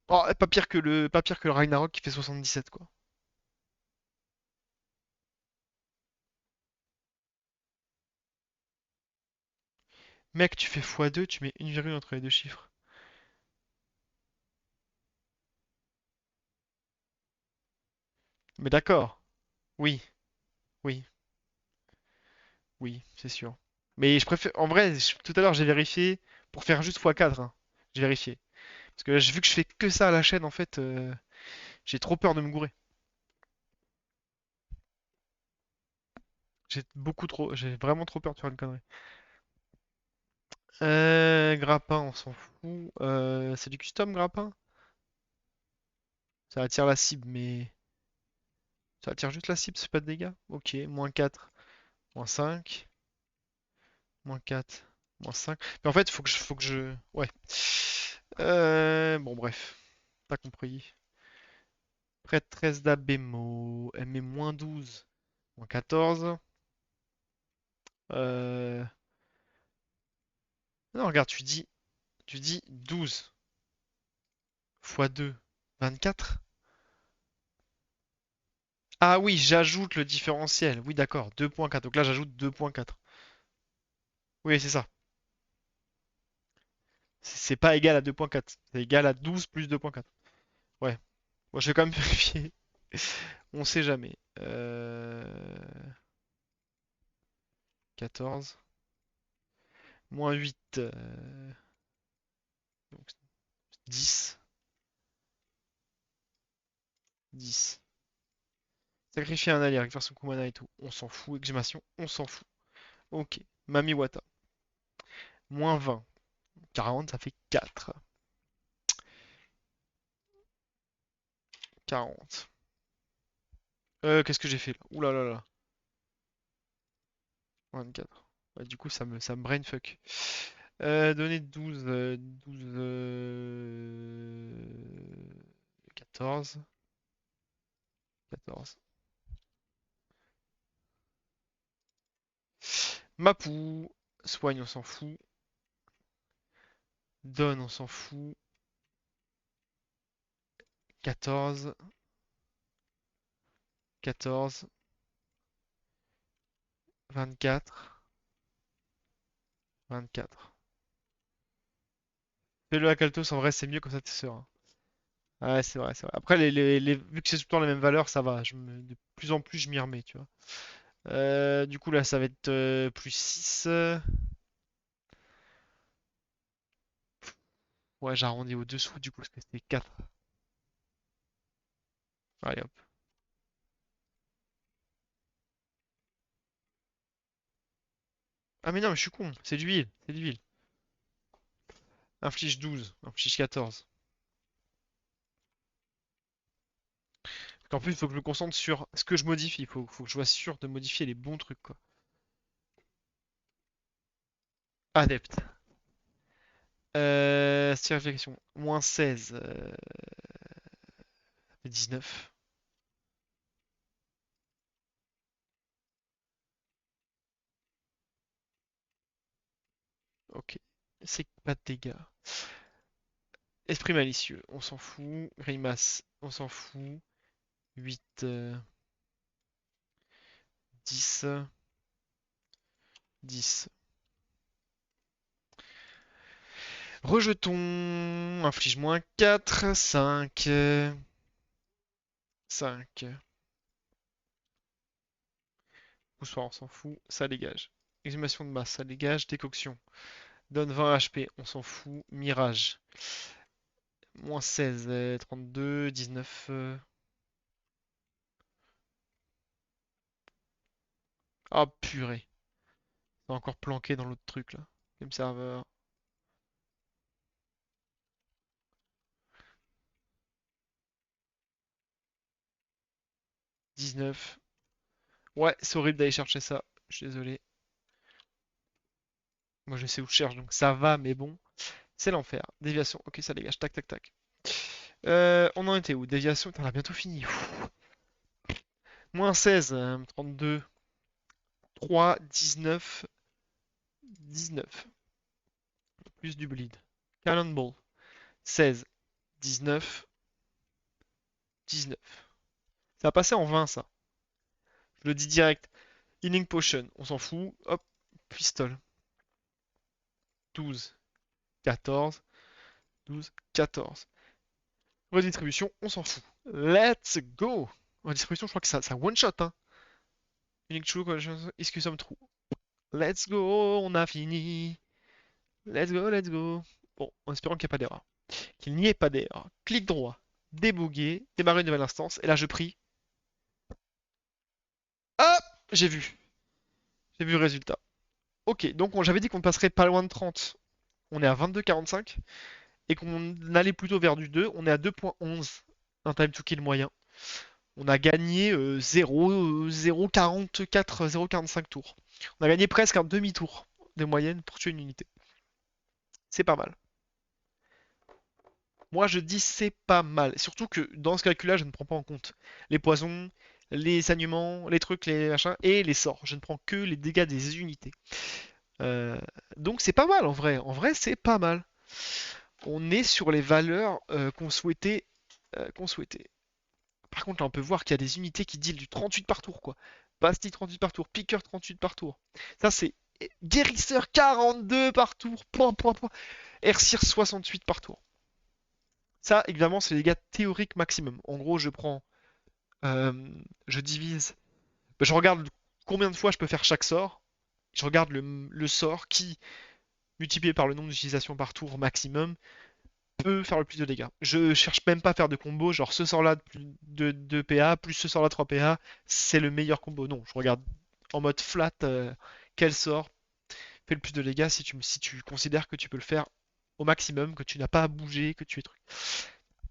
Speaker 1: Oh, pas pire que le Ragnarok qui fait 77 quoi. Mec, tu fais x2, tu mets une virgule entre les deux chiffres. Mais d'accord. Oui, oui, oui, c'est sûr. Mais je préfère. En vrai, tout à l'heure j'ai vérifié pour faire juste x4, hein. J'ai vérifié. Parce que là, vu que je fais que ça à la chaîne, en fait, j'ai trop peur de me gourer. J'ai vraiment trop peur de faire une connerie. Grappin, on s'en fout. C'est du custom grappin? Ça attire la cible, mais ça attire juste la cible, c'est pas de dégâts. Ok, moins 4, moins 5, moins 4, moins 5. Mais en fait, faut que je. Ouais. Bon, bref, pas compris. Prêtresse d'Abemo, elle met moins 12, moins 14. Euh... Non, regarde, tu dis 12 fois 2, 24. Ah oui, j'ajoute le différentiel. Oui, d'accord, 2.4. Donc là, j'ajoute 2.4. Oui, c'est ça. C'est pas égal à 2.4. C'est égal à 12 plus 2.4. Ouais. Bon, je vais quand même vérifier. On sait jamais. 14. Moins 8. Donc 10. 10. Sacrifier un allié, récupère son Kumana et tout. On s'en fout. Exclamation. On s'en fout. Ok. Mami Wata. Moins 20. 40, ça fait 4. 40. Qu'est-ce que j'ai fait là? Ouh là là là. 24. Ouais, du coup, ça me brainfuck. Donner 12, 12, 14. 14. Mapou. Soigne, on s'en fout. Donne, on s'en fout. 14. 14. 24. 24. Fais-le à Kaltos, en vrai, c'est mieux comme ça, t'es serein. Ouais, c'est vrai, c'est vrai. Après, vu que c'est tout le temps les mêmes valeurs, ça va. De plus en plus, je m'y remets, tu vois. Du coup, là, ça va être plus 6. Ouais, j'ai arrondi au-dessous, du coup, parce que c'était 4. Allez, hop. Ah, mais non, mais je suis con. C'est du heal. C'est du heal. Inflige 12. Inflige 14. En plus, il faut que je me concentre sur ce que je modifie. Il faut que je sois sûr de modifier les bons trucs, quoi. Adepte. Réflexion. Moins 16. Ça fait 19. Ok. C'est pas de dégâts. Esprit malicieux, on s'en fout. Grimace, on s'en fout. 8, 10, 10. Rejetons. Inflige moins 4, 5. 5. Poussoir, on s'en fout. Ça dégage. Exhumation de masse, ça dégage. Décoction. Donne 20 HP, on s'en fout. Mirage. Moins 16, 32, 19. Ah purée. C'est encore planqué dans l'autre truc là. Game server. 19. Ouais, c'est horrible d'aller chercher ça. Je suis désolé. Moi je sais où je cherche donc ça va, mais bon. C'est l'enfer. Déviation. Ok, ça dégage. Tac, tac, tac. On en était où? Déviation. Putain, on a bientôt fini. Pfff. Moins 16, 32, 3, 19, 19. Plus du bleed. Cannonball. 16, 19, 19. Ça va passer en 20 ça. Je le dis direct. Healing Potion, on s'en fout. Hop, Pistol. 12, 14, 12, 14. Redistribution, on s'en fout. Let's go! Redistribution, je crois que ça one shot, hein. Unique True, excuse me true. Let's go, on a fini. Let's go, let's go. Bon, en espérant qu'il n'y ait pas d'erreur. Qu'il n'y ait pas d'erreur. Clic droit, débugger, démarrer une nouvelle instance. Et là, je prie. Hop! J'ai vu. J'ai vu le résultat. Ok, donc j'avais dit qu'on passerait pas loin de 30. On est à 22,45. Et qu'on allait plutôt vers du 2. On est à 2,11. Un time to kill moyen. On a gagné 0,44, 0,45 tours. On a gagné presque un demi-tour de moyenne pour tuer une unité. C'est pas mal. Moi, je dis c'est pas mal. Surtout que dans ce calcul-là, je ne prends pas en compte les poisons, les saignements, les trucs, les machins et les sorts. Je ne prends que les dégâts des unités. Euh, donc c'est pas mal en vrai. En vrai, c'est pas mal. On est sur les valeurs qu'on souhaitait, qu'on souhaitait. Par contre, là, on peut voir qu'il y a des unités qui deal du 38 par tour, quoi. Bastille 38 par tour, Piqueur 38 par tour. Ça, c'est Guérisseur 42 par tour. Point, point, point. Airseer 68 par tour. Ça, évidemment, c'est les dégâts théoriques maximum. En gros, euh, je divise, je regarde combien de fois je peux faire chaque sort. Je regarde le sort qui, multiplié par le nombre d'utilisations par tour maximum, peut faire le plus de dégâts. Je cherche même pas à faire de combo, genre ce sort-là de PA, plus ce sort-là 3 PA, c'est le meilleur combo. Non, je regarde en mode flat quel sort fait le plus de dégâts si tu considères que tu peux le faire au maximum, que tu n'as pas à bouger, que tu es truc.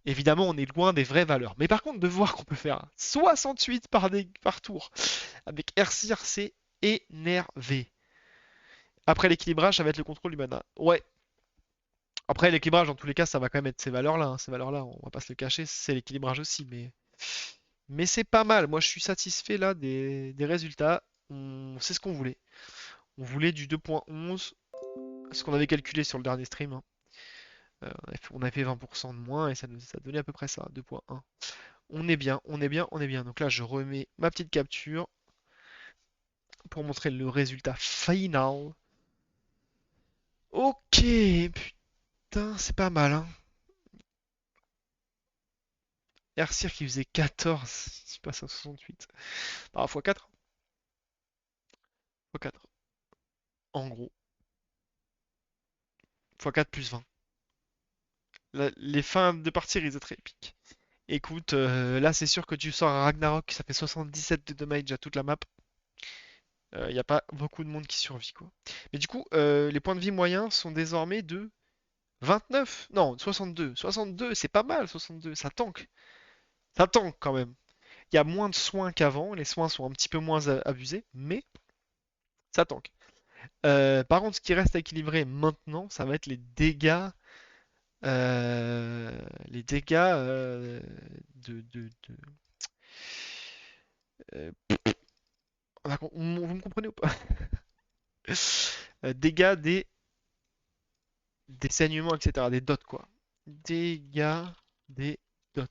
Speaker 1: Évidemment, on est loin des vraies valeurs. Mais par contre, de voir qu'on peut faire 68 par tour avec Airseer, c'est énervé. Après l'équilibrage, ça va être le contrôle du mana. Ouais. Après l'équilibrage, dans tous les cas, ça va quand même être ces valeurs-là, hein. Ces valeurs-là, on va pas se le cacher, c'est l'équilibrage aussi. Mais c'est pas mal. Moi, je suis satisfait là des résultats. C'est ce qu'on voulait. On voulait du 2.11, ce qu'on avait calculé sur le dernier stream, hein. On avait fait 20% de moins et ça donnait à peu près ça, 2.1. On est bien, on est bien, on est bien. Donc là, je remets ma petite capture pour montrer le résultat final. Ok, putain, c'est pas mal, hein. Airseer qui faisait 14, il passe à 68. Bah, x4. x4. En gros, x4 plus 20. Les fins de partie risquent d'être épiques. Écoute, là c'est sûr que tu sors un Ragnarok, ça fait 77 de damage à toute la map. Il n'y a pas beaucoup de monde qui survit quoi. Mais du coup, les points de vie moyens sont désormais de 29? Non, 62. 62, c'est pas mal, 62. Ça tank. Ça tank quand même. Il y a moins de soins qu'avant. Les soins sont un petit peu moins abusés, mais ça tank. Par contre, ce qui reste à équilibrer maintenant, ça va être les dégâts. Les dégâts de euh, vous me comprenez ou pas? Dégâts des saignements, etc. Des dots, quoi. Dégâts des dots.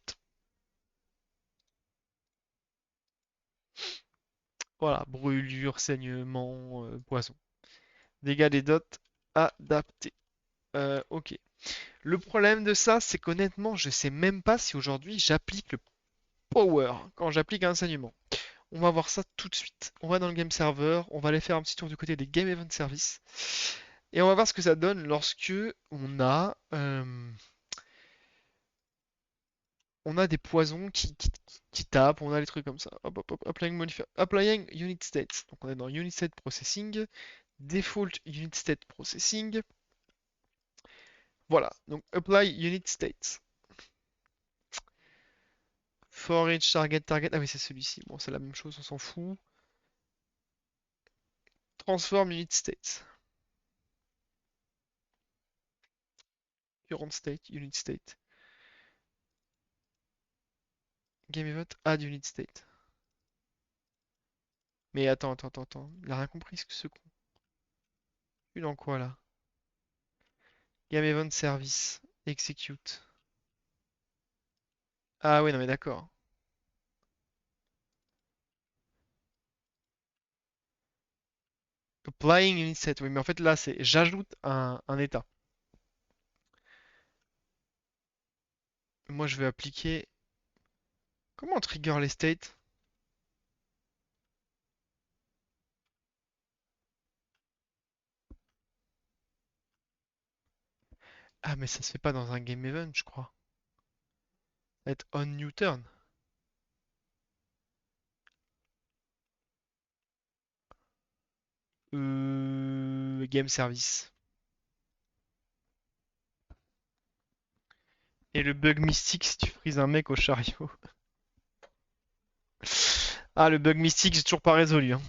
Speaker 1: Voilà, brûlure, saignement, poison. Dégâts des dots adaptés. Ok. Le problème de ça, c'est qu'honnêtement, je sais même pas si aujourd'hui j'applique le power quand j'applique un saignement. On va voir ça tout de suite. On va dans le game server, on va aller faire un petit tour du côté des game event service. Et on va voir ce que ça donne lorsque on a on a des poisons qui tapent, on a des trucs comme ça. Hop, hop, hop, applying unit states. Donc on est dans unit state processing, default unit state processing. Voilà, donc apply unit states. For each target. Ah oui, c'est celui-ci. Bon, c'est la même chose, on s'en fout. Transform unit states. Current state, unit state. Game event, add unit state. Mais attends. Il a rien compris ce con. Tu es dans quoi là? Game event service. Execute. Ah ouais, non mais d'accord. Applying unit state. Oui, mais en fait là, c'est j'ajoute un état. Moi, je vais appliquer. Comment on trigger les states? Ah, mais ça se fait pas dans un game event, je crois. Ça va être on new turn. Game service. Et le bug mystique si tu frises un mec au chariot. Ah, le bug mystique, j'ai toujours pas résolu, hein.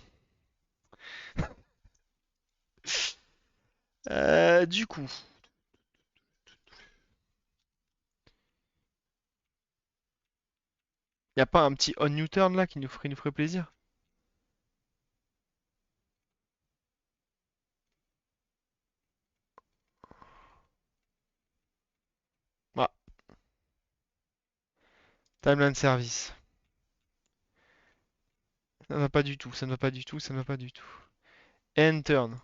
Speaker 1: Du coup, y a pas un petit on new turn là qui nous ferait plaisir? Ah, timeline service. Ça ne va pas du tout, ça ne va pas du tout, ça ne va pas du tout. End turn.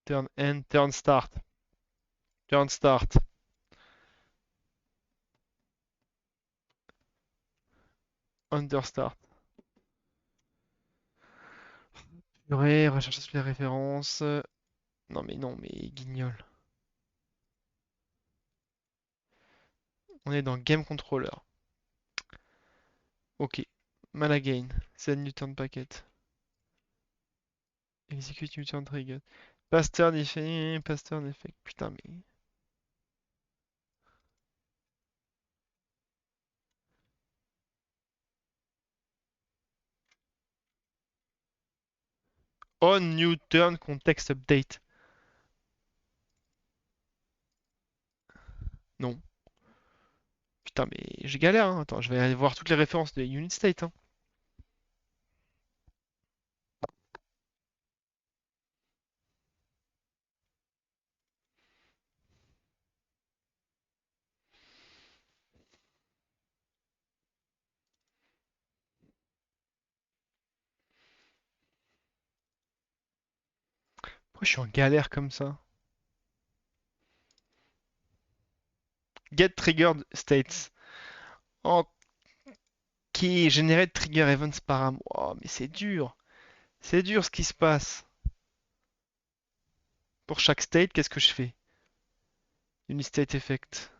Speaker 1: Turn end, turn start. Turn start. Understart. Purée, rechercher toutes les références. Non, mais guignol. On est dans Game Controller. Ok. Malagain. Send Newton Packet. Execute Newton Trigger. Pattern Effect. Pattern Effect. Putain, mais. On Newton Context Update. Non. Putain, mais je galère, hein. Attends, je vais aller voir toutes les références de Unit State, hein. Pourquoi je suis en galère comme ça? Get Triggered States. Ok, Generate Trigger Events Param. Oh, mais c'est dur. C'est dur ce qui se passe. Pour chaque state, qu'est-ce que je fais? Unit State Effect.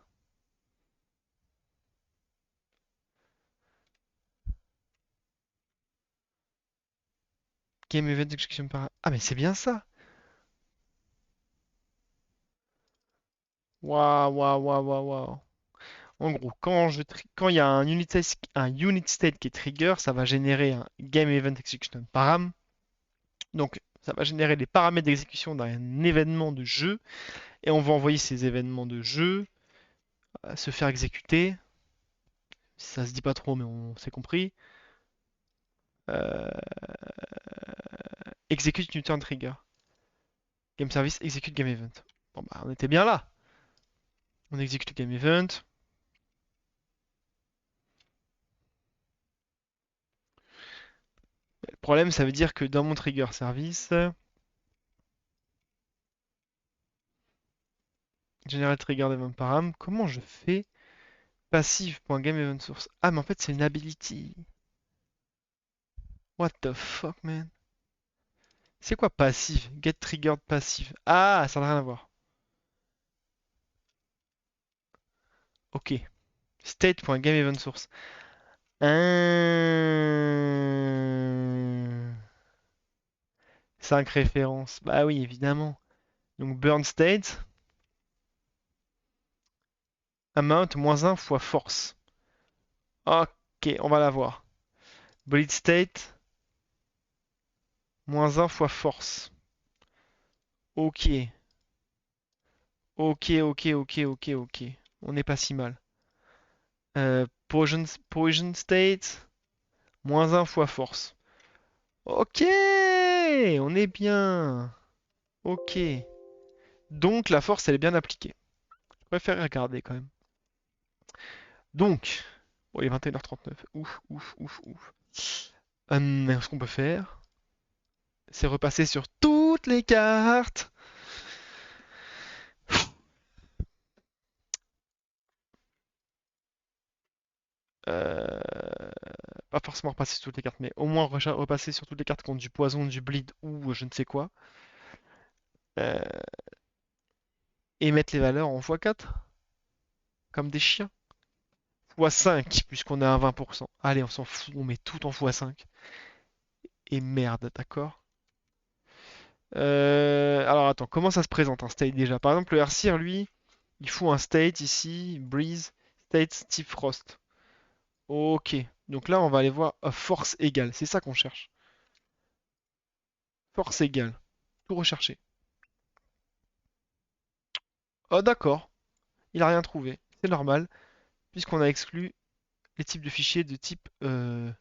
Speaker 1: Game Event Execution Param. Ah, mais c'est bien ça. Waouh. En gros, quand il y a un unit state qui est trigger, ça va générer un Game Event Execution Param. Donc, ça va générer les paramètres d'exécution d'un événement de jeu. Et on va envoyer ces événements de jeu se faire exécuter. Ça se dit pas trop, mais on s'est compris. Euh, execute Newton Trigger. Game Service, execute Game Event. Bon bah on était bien là. On exécute le Game Event. Le problème, ça veut dire que dans mon Trigger Service, Generate Trigger Event Param, comment je fais passive.gameEventSource? Ah mais en fait c'est une ability. What the fuck man? C'est quoi passive? Get triggered passive. Ah, ça n'a rien à voir. Ok. State.gameEventSource. Hum... 5 références. Bah oui, évidemment. Donc burn state, amount -1 fois force. Ok, on va la voir. Bleed state, -1 fois force. Ok. Ok, ok, ok, ok, ok. On n'est pas si mal. Poison state, -1 fois force. Ok, on est bien. Ok. Donc la force, elle est bien appliquée. Je préfère regarder quand même. Donc, bon, il est 21h39. Ouf, ouf, ouf, ouf. Ce qu'on peut faire, c'est repasser sur toutes les cartes. Euh, Pas forcément repasser sur toutes les cartes, mais au moins repasser sur toutes les cartes contre du poison, du bleed ou je ne sais quoi. Euh, et mettre les valeurs en x4, comme des chiens. x5, puisqu'on est à 20%. Allez, on s'en fout, on met tout en x5. Et merde, d'accord? Alors attends, comment ça se présente un state déjà? Par exemple, le Airseer, lui, il fout un state ici, Breeze, state Steve Frost. Ok, donc là on va aller voir force égale, c'est ça qu'on cherche. Force égale, tout rechercher. Oh d'accord, il a rien trouvé, c'est normal, puisqu'on a exclu les types de fichiers de type... Mais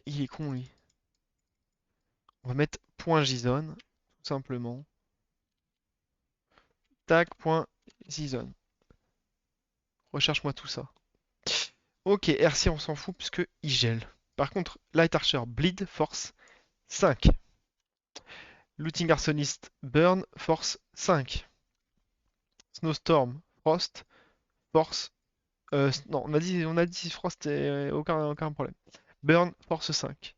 Speaker 1: il est con lui. On va mettre .json, tout simplement. Tac, .json. Recherche-moi tout ça. Ok, RC on s'en fout puisque il gèle. Par contre, Light Archer, Bleed, Force 5. Looting Arsonist, Burn, Force 5. Snowstorm, Frost, Force... non, on a dit Frost et aucun problème. Burn, Force 5.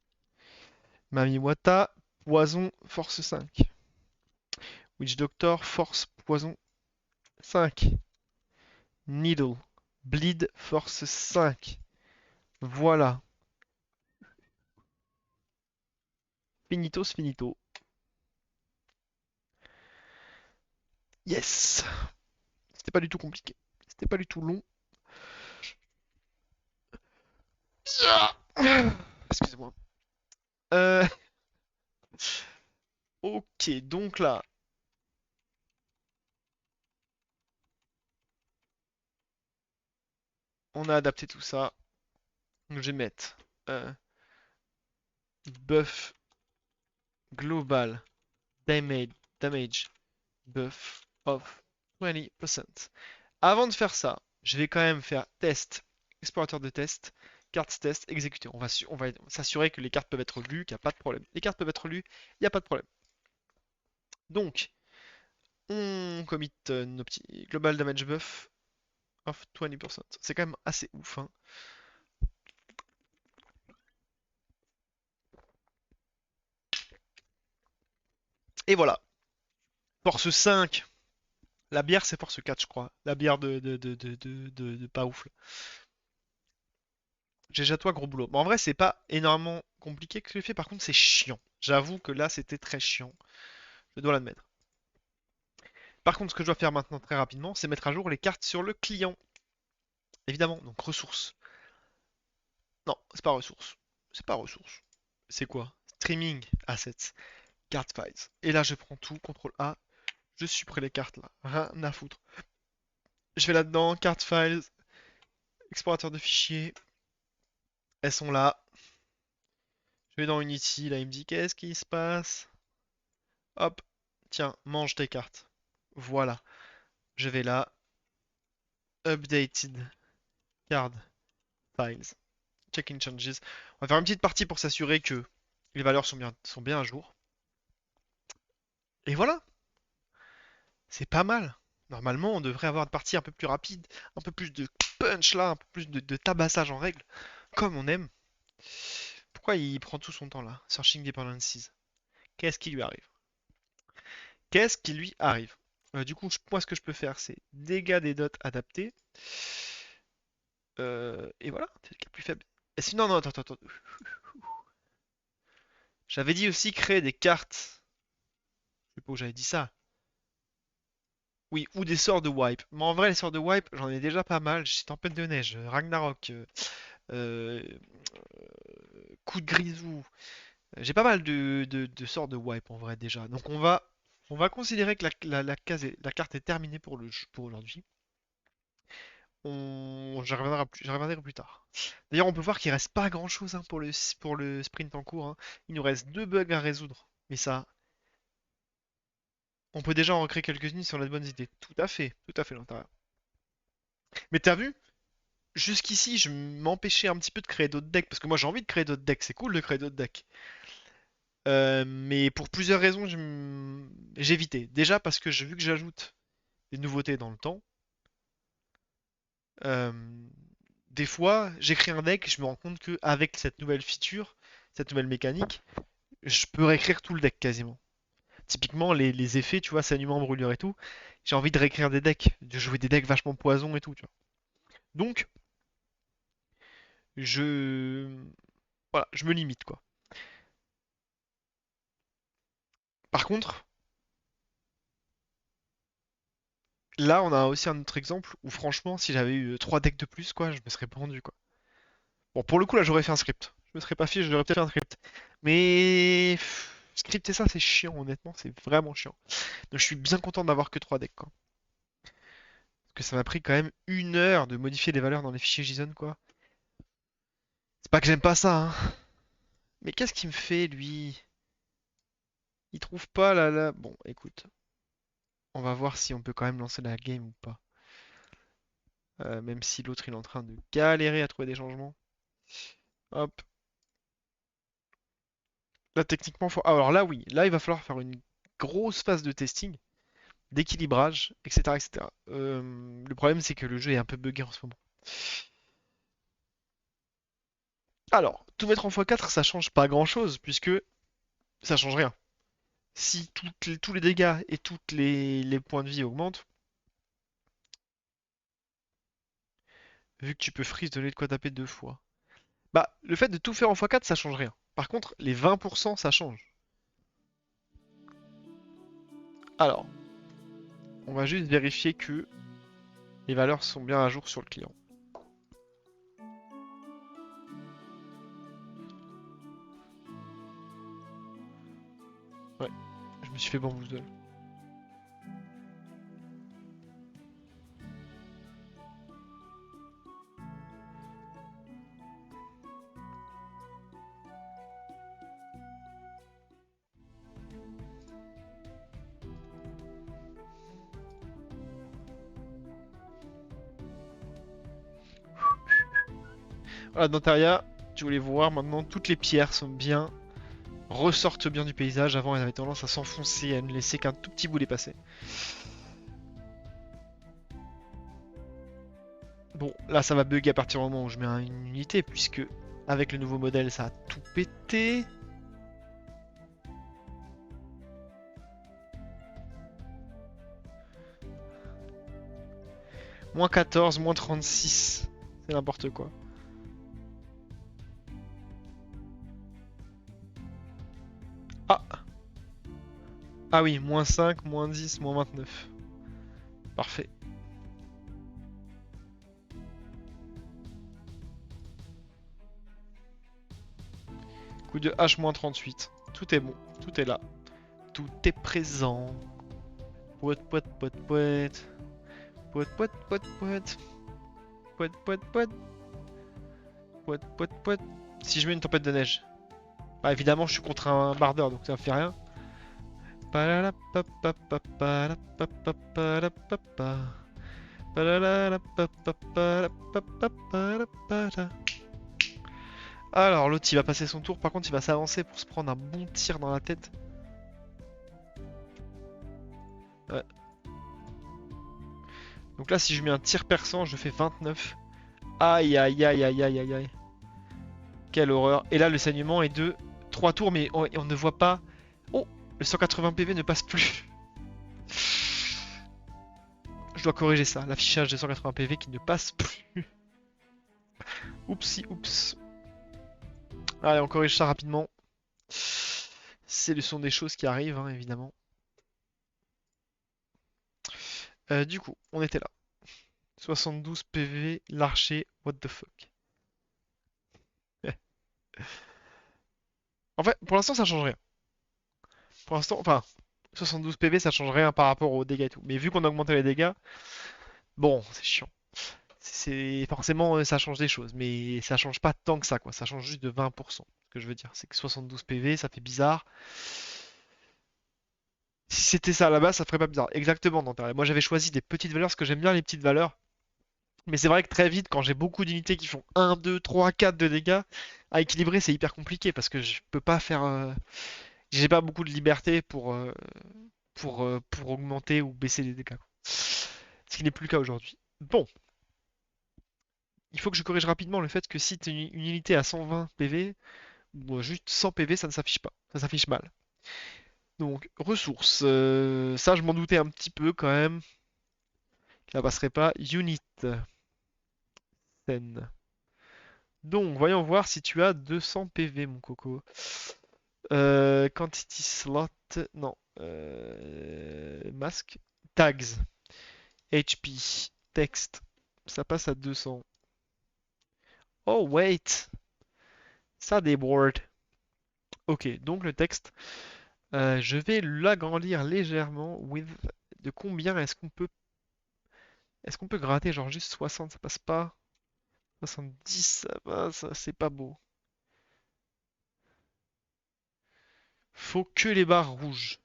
Speaker 1: Mamiwata, Poison, Force 5. Witch Doctor, Force, Poison 5. Needle, Bleed, Force 5. Voilà. Finitos, finito. Yes! C'était pas du tout compliqué. C'était pas du tout long. Excusez-moi. Euh, ok, donc là, on a adapté tout ça. Donc je vais mettre buff global damage buff of 20%. Avant de faire ça, je vais quand même faire test, explorateur de test, cartes test, exécuter. On va s'assurer que les cartes peuvent être lues, qu'il n'y a pas de problème. Les cartes peuvent être lues, il n'y a pas de problème. Donc, on commit nos petits global damage buff of 20%. C'est quand même assez ouf, hein. Et voilà. Force 5. La bière, c'est force 4, je crois. La bière de pas ouf, là. GG à toi, gros boulot. Mais en vrai, c'est pas énormément compliqué que je fait. Par contre, c'est chiant. J'avoue que là, c'était très chiant. Je dois l'admettre. Par contre, ce que je dois faire maintenant très rapidement, c'est mettre à jour les cartes sur le client. Évidemment, donc ressources. Non, c'est pas ressources. C'est pas ressources. C'est quoi? Streaming assets. Card files. Et là, je prends tout, CTRL A. Je supprime les cartes là. Rien à foutre. Je vais là-dedans, card files, explorateur de fichiers. Elles sont là. Je vais dans Unity, là il me dit qu'est-ce qui se passe? Hop, tiens, mange tes cartes. Voilà. Je vais là, updated card files, check-in changes. On va faire une petite partie pour s'assurer que les valeurs sont bien à jour. Et voilà, c'est pas mal. Normalement, on devrait avoir une partie un peu plus rapide, un peu plus de punch là, un peu plus de tabassage en règle, comme on aime. Pourquoi il prend tout son temps là? Searching Dependencies. Qu'est-ce qui lui arrive? Qu'est-ce qui lui arrive? Du coup, moi, ce que je peux faire, c'est dégâts des dots adaptés. Et voilà, c'est le cas plus faible. Et sinon, non, attends. J'avais dit aussi créer des cartes. Je sais pas où j'avais dit ça. Oui, ou des sorts de wipe. Mais en vrai, les sorts de wipe, j'en ai déjà pas mal. J'ai Tempête de Neige, Ragnarok, euh, Coup de Grisou. J'ai pas mal de sorts de wipe en vrai déjà. Donc on va considérer que la carte est terminée pour pour aujourd'hui. J'y reviendrai plus tard. D'ailleurs, on peut voir qu'il reste pas grand chose pour le sprint en cours, hein. Il nous reste deux bugs à résoudre. Mais ça, on peut déjà en recréer quelques-unes si on a de bonnes idées. Tout à fait l'intérieur. Mais t'as vu? Jusqu'ici, je m'empêchais un petit peu de créer d'autres decks, parce que moi j'ai envie de créer d'autres decks, c'est cool de créer d'autres decks. Mais pour plusieurs raisons, j'évitais. Déjà parce que j'ai vu que j'ajoute des nouveautés dans le temps. euh, des fois, j'écris un deck, je me rends compte qu'avec cette nouvelle feature, cette nouvelle mécanique, je peux réécrire tout le deck quasiment. Typiquement, les effets, tu vois, saignement, brûlure et tout, j'ai envie de réécrire des decks, de jouer des decks vachement poison et tout, tu vois. Donc, je... Voilà, je me limite, quoi. Par contre, là, on a aussi un autre exemple où franchement, si j'avais eu 3 decks de plus, quoi, je me serais pendu, quoi. Bon, pour le coup, là, j'aurais fait un script. Je me serais pas fié, j'aurais peut-être fait un script. Mais scripter ça, c'est chiant, honnêtement, c'est vraiment chiant. Donc, je suis bien content d'avoir que 3 decks, quoi. Parce que ça m'a pris quand même 1 heure de modifier les valeurs dans les fichiers JSON, quoi. C'est pas que j'aime pas ça, hein. Mais qu'est-ce qu'il me fait, lui? Il trouve pas la... Bon, écoute, on va voir si on peut quand même lancer la game ou pas. Même si l'autre, il est en train de galérer à trouver des changements. Hop. Là, techniquement, alors là, oui. Là, il va falloir faire une grosse phase de testing, d'équilibrage, etc., etc. Le problème, c'est que le jeu est un peu buggé en ce moment. Alors, tout mettre en x4, ça change pas grand-chose, puisque ça change rien. Si tous les dégâts et tous les points de vie augmentent, vu que tu peux freeze, donner de quoi taper 2 fois. Bah, le fait de tout faire en x4, ça change rien. Par contre, les 20%, ça change. Alors, on va juste vérifier que les valeurs sont bien à jour sur le client. Ouais, je me suis fait bamboozle. Voilà, dans Terraria, tu voulais voir maintenant, toutes les pierres sont bien, ressortent bien du paysage. Avant, elles avaient tendance à s'enfoncer, à ne laisser qu'un tout petit bout les passer. Bon, là, ça va bugger à partir du moment où je mets une unité, puisque avec le nouveau modèle, ça a tout pété. Moins 14, moins 36. C'est n'importe quoi. Ah! Ah oui, moins 5, moins 10, moins 29. Parfait. Coup de H, moins 38. Tout est bon, tout est là. Tout est présent. Poète, poète, poète, poète. Poète, poète, poète, poète. Poète, poète, poète. Poète, poète, poète. Si je mets une tempête de neige. Bah évidemment je suis contre un bardeur donc ça me fait rien. Alors l'autre il va passer son tour, par contre il va s'avancer pour se prendre un bon tir dans la tête. Ouais. Donc là si je mets un tir perçant je fais 29. Aïe aïe aïe aïe aïe aïe aïe. Quelle horreur. Et là, le saignement est de 3 tours, mais on ne voit pas. Oh, le 180 PV ne passe plus. Je dois corriger ça, l'affichage de 180 PV qui ne passe plus. Oupsi, oups. Allez, on corrige ça rapidement. Ce sont des choses qui arrivent, hein, évidemment. Du coup, on était là. 72 PV, l'archer, what the fuck. En fait, pour l'instant, ça change rien. Pour l'instant, enfin, 72 PV, ça change rien par rapport aux dégâts et tout. Mais vu qu'on a augmenté les dégâts, bon, c'est chiant. C'est forcément, ça change des choses, mais ça change pas tant que ça, quoi. Ça change juste de 20%. Ce que je veux dire, c'est que 72 PV, ça fait bizarre. Si c'était ça à la base, ça ferait pas bizarre. Exactement, Nanterre. Moi, j'avais choisi des petites valeurs parce que j'aime bien les petites valeurs. Mais c'est vrai que très vite, quand j'ai beaucoup d'unités qui font 1, 2, 3, 4 de dégâts, à équilibrer, c'est hyper compliqué parce que je peux pas faire. J'ai pas beaucoup de liberté pour augmenter ou baisser les dégâts, quoi. Ce qui n'est plus le cas aujourd'hui. Bon, il faut que je corrige rapidement le fait que si tu une unité à 120 PV, ou juste 100 PV, ça ne s'affiche pas. Ça s'affiche mal. Donc, ressources. Ça, je m'en doutais un petit peu quand même. Ça passerait pas. Unit. Scène. Donc, voyons voir si tu as 200 PV, mon coco. Quantity slot. Non. Masque. Tags. HP. Texte. Ça passe à 200. Oh, wait. Ça déborde. Ok, donc le texte. Je vais l'agrandir légèrement. With. De combien est-ce qu'on peut gratter? Genre juste 60, ça passe pas. 70, ça va, ça c'est pas beau. Faut que les barres rouges.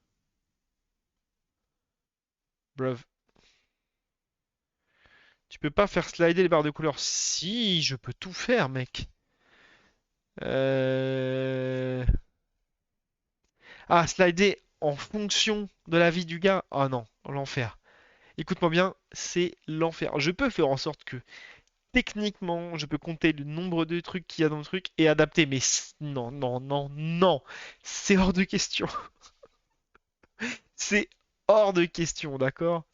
Speaker 1: Bruv. Tu peux pas faire slider les barres de couleur. Si, je peux tout faire, mec. Euh... Ah, slider en fonction de la vie du gars. Ah non, l'enfer. Écoute-moi bien, c'est l'enfer. Je peux faire en sorte que techniquement, je peux compter le nombre de trucs qu'il y a dans le truc et adapter. Mais non, non, non, non. C'est hors de question. C'est hors de question, d'accord?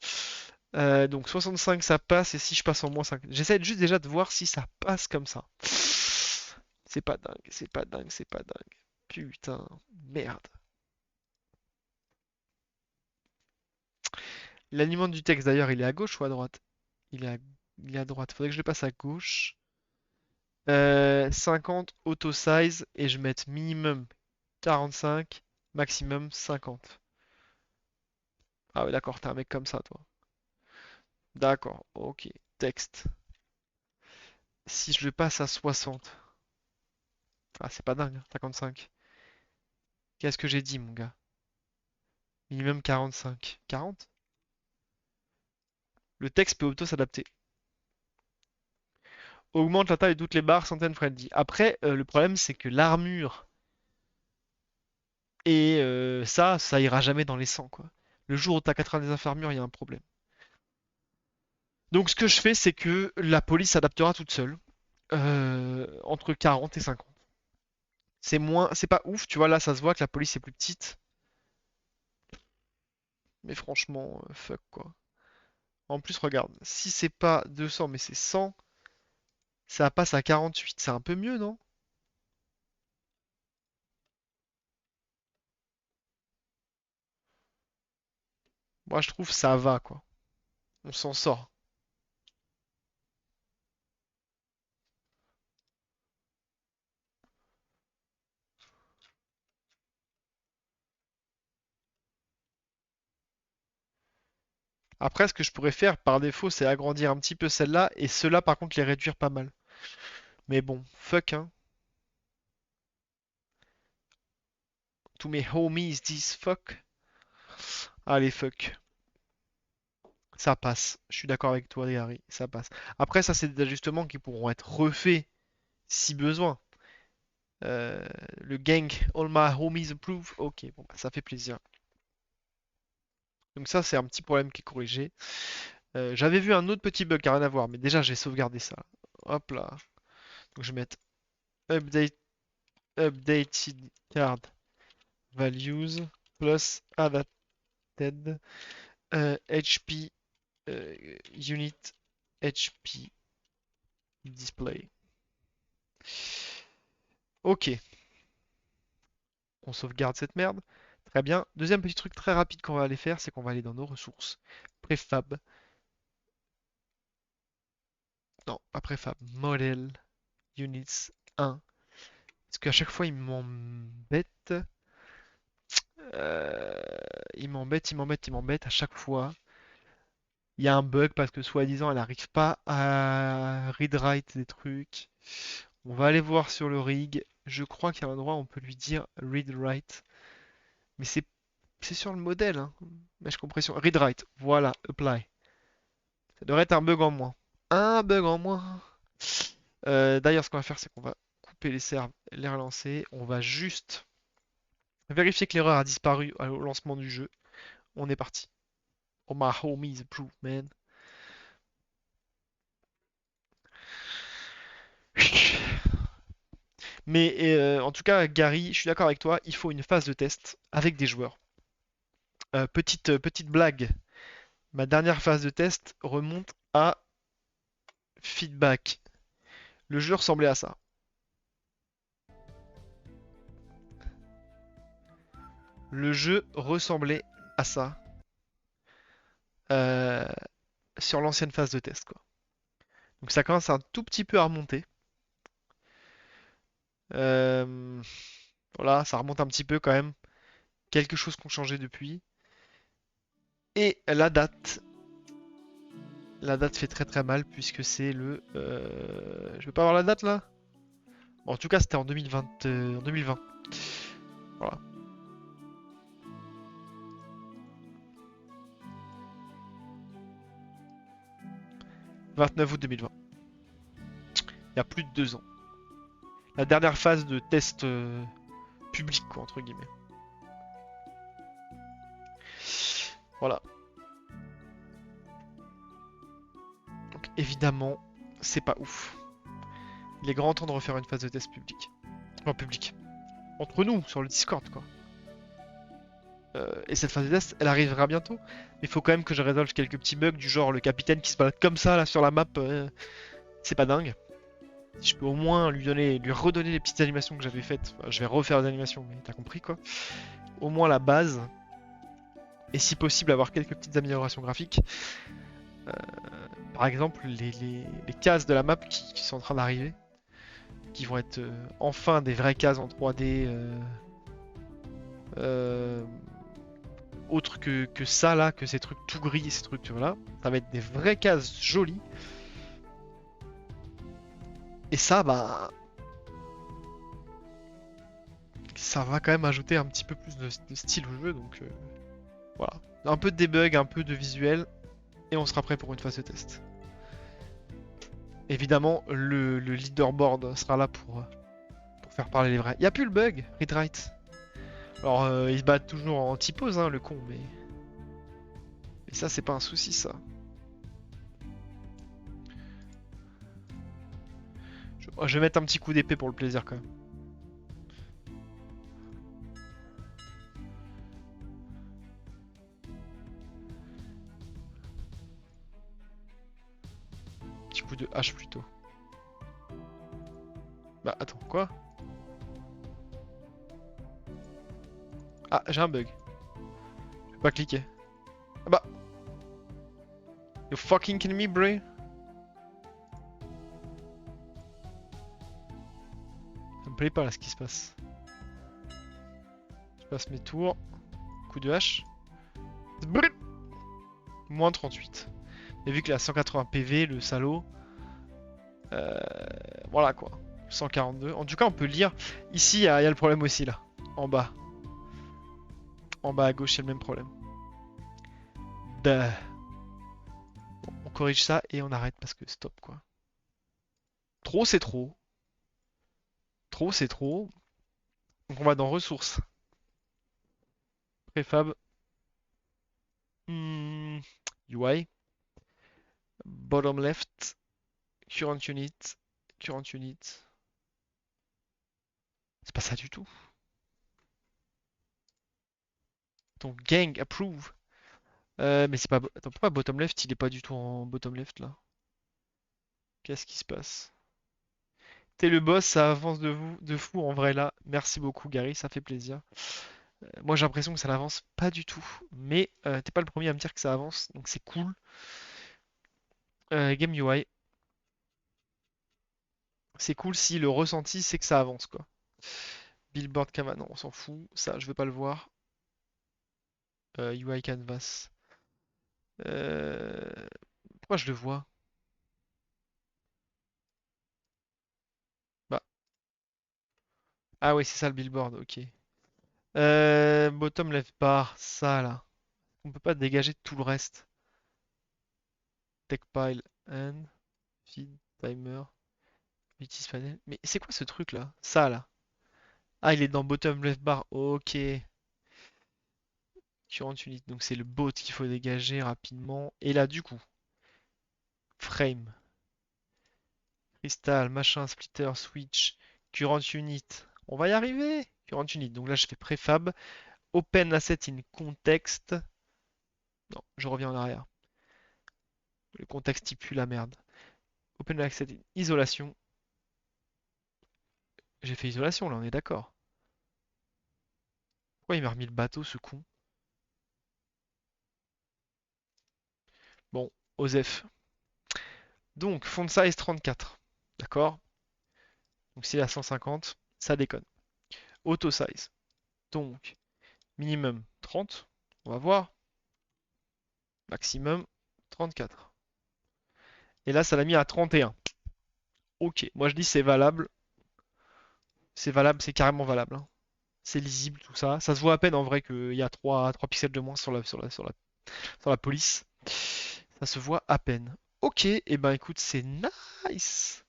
Speaker 1: Donc 65 ça passe et si je passe en moins 5. J'essaie juste déjà de voir si ça passe comme ça. C'est pas dingue, c'est pas dingue, c'est pas dingue. Putain, merde. L'aliment du texte d'ailleurs, il est à gauche ou à droite? Il est à, il est à droite. Faudrait que je le passe à gauche. 50 auto size et je mette minimum 45, maximum 50. Ah ouais, d'accord, t'es un mec comme ça, toi. D'accord, ok. Texte. Si je le passe à 60. Ah, c'est pas dingue, hein, 55. Qu'est-ce que j'ai dit, mon gars? Minimum 45. 40? Le texte peut auto-s'adapter. Augmente la taille de toutes les barres, centaines friendly. Après, le problème, c'est que l'armure et ça ira jamais dans les 100, quoi. Le jour où t'as 90 infirmures, il y a un problème. Donc, ce que je fais, c'est que la police s'adaptera toute seule. Entre 40 et 50. C'est pas ouf, tu vois, là, ça se voit que la police est plus petite. Mais franchement, fuck, quoi. En plus, regarde, si c'est pas 200, mais c'est 100, ça passe à 48. C'est un peu mieux, non? Moi, je trouve ça va, quoi. On s'en sort. Après, ce que je pourrais faire par défaut, c'est agrandir un petit peu celle-là et ceux-là, par contre, les réduire pas mal. Mais bon, fuck, hein. Tous mes homies disent fuck. Allez, fuck. Ça passe. Je suis d'accord avec toi, Gary. Ça passe. Après, ça, c'est des ajustements qui pourront être refaits si besoin. Euh, le gang, all my homies approve. Ok, bon, bah, ça fait plaisir. Donc ça, c'est un petit problème qui est corrigé. J'avais vu un autre petit bug qui n'a rien à voir, mais déjà, j'ai sauvegardé ça. Hop là. Donc je vais mettre update updated card values plus adapted HP unit HP display. Ok, on sauvegarde cette merde. Très bien. Deuxième petit truc très rapide qu'on va aller faire, c'est qu'on va aller dans nos ressources. Préfab. Non, pas préfab. Model units 1. Parce qu'à chaque fois, il m'embête. Euh, il m'embête à chaque fois. Il y a un bug parce que soi-disant, elle n'arrive pas à read-write des trucs. On va aller voir sur le rig. Je crois qu'il y a un endroit où on peut lui dire read-write. Mais c'est sur le modèle, hein. Mèche compression. Read-write. Voilà, apply. Ça devrait être un bug en moins. Un bug en moins. D'ailleurs, ce qu'on va faire, c'est qu'on va couper les serves, les relancer. On va juste vérifier que l'erreur a disparu au lancement du jeu. On est parti. Oh my homies approve, man. Mais en tout cas, Gary, je suis d'accord avec toi, il faut une phase de test avec des joueurs. Petite blague, ma dernière phase de test remonte à feedback. Le jeu ressemblait à ça. Le jeu ressemblait à ça euh, sur l'ancienne phase de test, quoi. Donc ça commence un tout petit peu à remonter. Euh, voilà, ça remonte un petit peu quand même. Quelque chose qui ont changé depuis. Et la date fait très très mal puisque c'est le... Je peux pas avoir la date là? Bon, en tout cas, c'était en 2020. En 2020. Voilà. 29 août 2020. Il y a plus de 2 ans. La dernière phase de test public, quoi, entre guillemets. Voilà. Donc évidemment, c'est pas ouf. Il est grand temps de refaire une phase de test public. Enfin, public. Entre nous, sur le Discord, quoi. Et cette phase de test, elle arrivera bientôt. Mais il faut quand même que je résolve quelques petits bugs du genre le capitaine qui se balade comme ça là sur la map. C'est pas dingue. Si je peux au moins lui redonner les petites animations que j'avais faites. Enfin, je vais refaire des animations, mais t'as compris quoi. Au moins la base. Et si possible avoir quelques petites améliorations graphiques. Euh, Par exemple les cases de la map qui sont en train d'arriver. Qui vont être enfin des vraies cases en 3D. Euh, autre que ça là, que ces trucs tout gris, ces trucs là. Ça va être des vraies cases jolies. Et ça, bah, ça va quand même ajouter un petit peu plus de style au jeu. Donc voilà. Un peu de debug, un peu de visuel. Et on sera prêt pour une phase de test. Évidemment, le leaderboard sera là pour faire parler les vrais. Y a plus le bug, read write. Alors, ils se battent toujours en typose, hein, le con, mais... Et ça, c'est pas un souci, ça. Je vais mettre un petit coup d'épée pour le plaisir, quand même. Petit coup de hache, plutôt. Bah, attends, quoi? Ah, j'ai un bug. Je peux pas cliquer. Ah bah... You fucking kidding me, bro? Ça me plaît pas, là, ce qui se passe. Je passe mes tours. Coup de hache. Brrr. Moins 38. Et vu qu'il a 180 PV, le salaud. Euh, voilà quoi. 142. En tout cas, on peut lire. Ici, il y a le problème aussi là. En bas. En bas à gauche, il y a le même problème. Bah. Bon, on corrige ça et on arrête parce que stop quoi. Trop, c'est trop. Trop, c'est trop. Donc on va dans ressources. Préfab. UI. Bottom left. Current unit. Current unit. C'est pas ça du tout. Donc gang approve. Mais c'est pas. Attends, pourquoi bottom left il est pas du tout en bottom left là? Qu'est-ce qui se passe? T'es le boss, ça avance de fou en vrai là. Merci beaucoup Gary, ça fait plaisir. Moi j'ai l'impression que ça n'avance pas du tout. Mais t'es pas le premier à me dire que ça avance, donc c'est cool. Game UI, c'est cool si le ressenti c'est que ça avance quoi. Billboard Canvas, non on s'en fout. Ça je veux pas le voir. UI Canvas. Euh, Pourquoi je le vois? Bah. Ah oui c'est ça le billboard, ok. Bottom left bar, ça là. On peut pas dégager tout le reste. Tech pile and feed timer. Utilise panel. Mais c'est quoi ce truc là? Ça là. Ah, il est dans bottom left bar. Ok. Current unit. Donc c'est le bot qu'il faut dégager rapidement. Et là, du coup, frame, crystal, machin, splitter, switch, current unit. On va y arriver. Current unit. Donc là, je fais préfab. Open asset in context. Non, je reviens en arrière. Le contexte il pue la merde. Open asset in isolation. J'ai fait isolation là, on est d'accord. Pourquoi il m'a remis le bateau, ce con? Bon, OSEF. Donc, font size 34. D'accord? Donc, s'il est à 150, ça déconne. Auto size. Donc, minimum 30. On va voir. Maximum 34. Et là, ça l'a mis à 31. Ok, moi je dis c'est valable. C'est valable, c'est carrément valable, hein. C'est lisible, tout ça. Ça se voit à peine en vrai qu'il y a 3 pixels de moins sur la police. Ça se voit à peine. Ok, et ben écoute, c'est nice.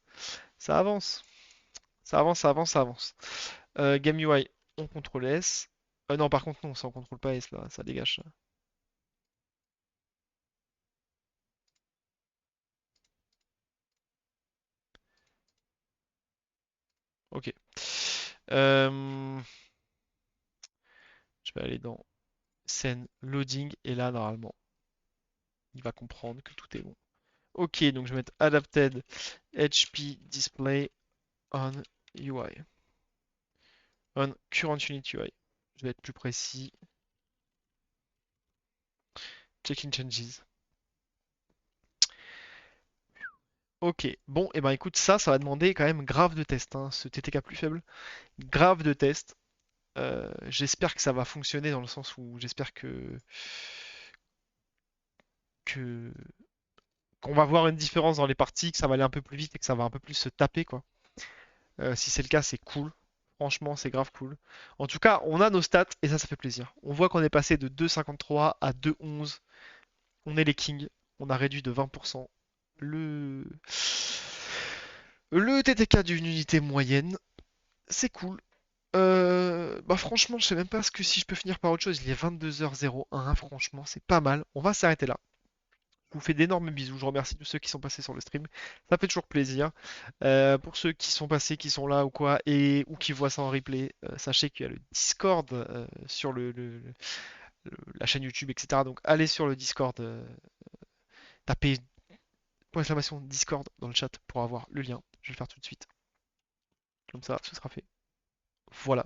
Speaker 1: Ça avance. Ça avance, ça avance, ça avance. Game UI, on contrôle S. Non, par contre, non, ça on contrôle pas S là, ça dégage ça. Ok. Euh, je vais aller dans scène loading et là, normalement, il va comprendre que tout est bon. Ok, donc je vais mettre adapted HP display on UI. On current unit UI. Je vais être plus précis. Checking changes. Ok, bon, et ben écoute, ça va demander quand même grave de test, hein, ce TTK plus faible. Grave de test. J'espère que ça va fonctionner dans le sens où j'espère que qu'on va voir une différence dans les parties, que ça va aller un peu plus vite et que ça va un peu plus se taper quoi. Si c'est le cas, c'est cool. Franchement, c'est grave cool. En tout cas, on a nos stats et ça fait plaisir. On voit qu'on est passé de 2,53 à 2,11. On est les kings. On a réduit de 20% le le TTK d'une unité moyenne. C'est cool. Bah franchement, je sais même pas ce que si je peux finir par autre chose. Il est 22h01, franchement, c'est pas mal. On va s'arrêter là. Je vous fais d'énormes bisous. Je remercie tous ceux qui sont passés sur le stream. Ça fait toujours plaisir. Pour ceux qui sont passés, qui sont là ou quoi, et ou qui voient ça en replay, sachez qu'il y a le Discord sur la chaîne YouTube, etc. Donc allez sur le Discord, tapez point d'exclamation Discord dans le chat pour avoir le lien. Je vais le faire tout de suite. Comme ça, ce sera fait. Voilà.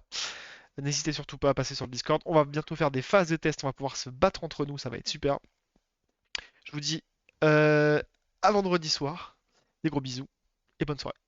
Speaker 1: N'hésitez surtout pas à passer sur le Discord. On va bientôt faire des phases de test. On va pouvoir se battre entre nous. Ça va être super. Je vous dis à vendredi soir. Des gros bisous et bonne soirée.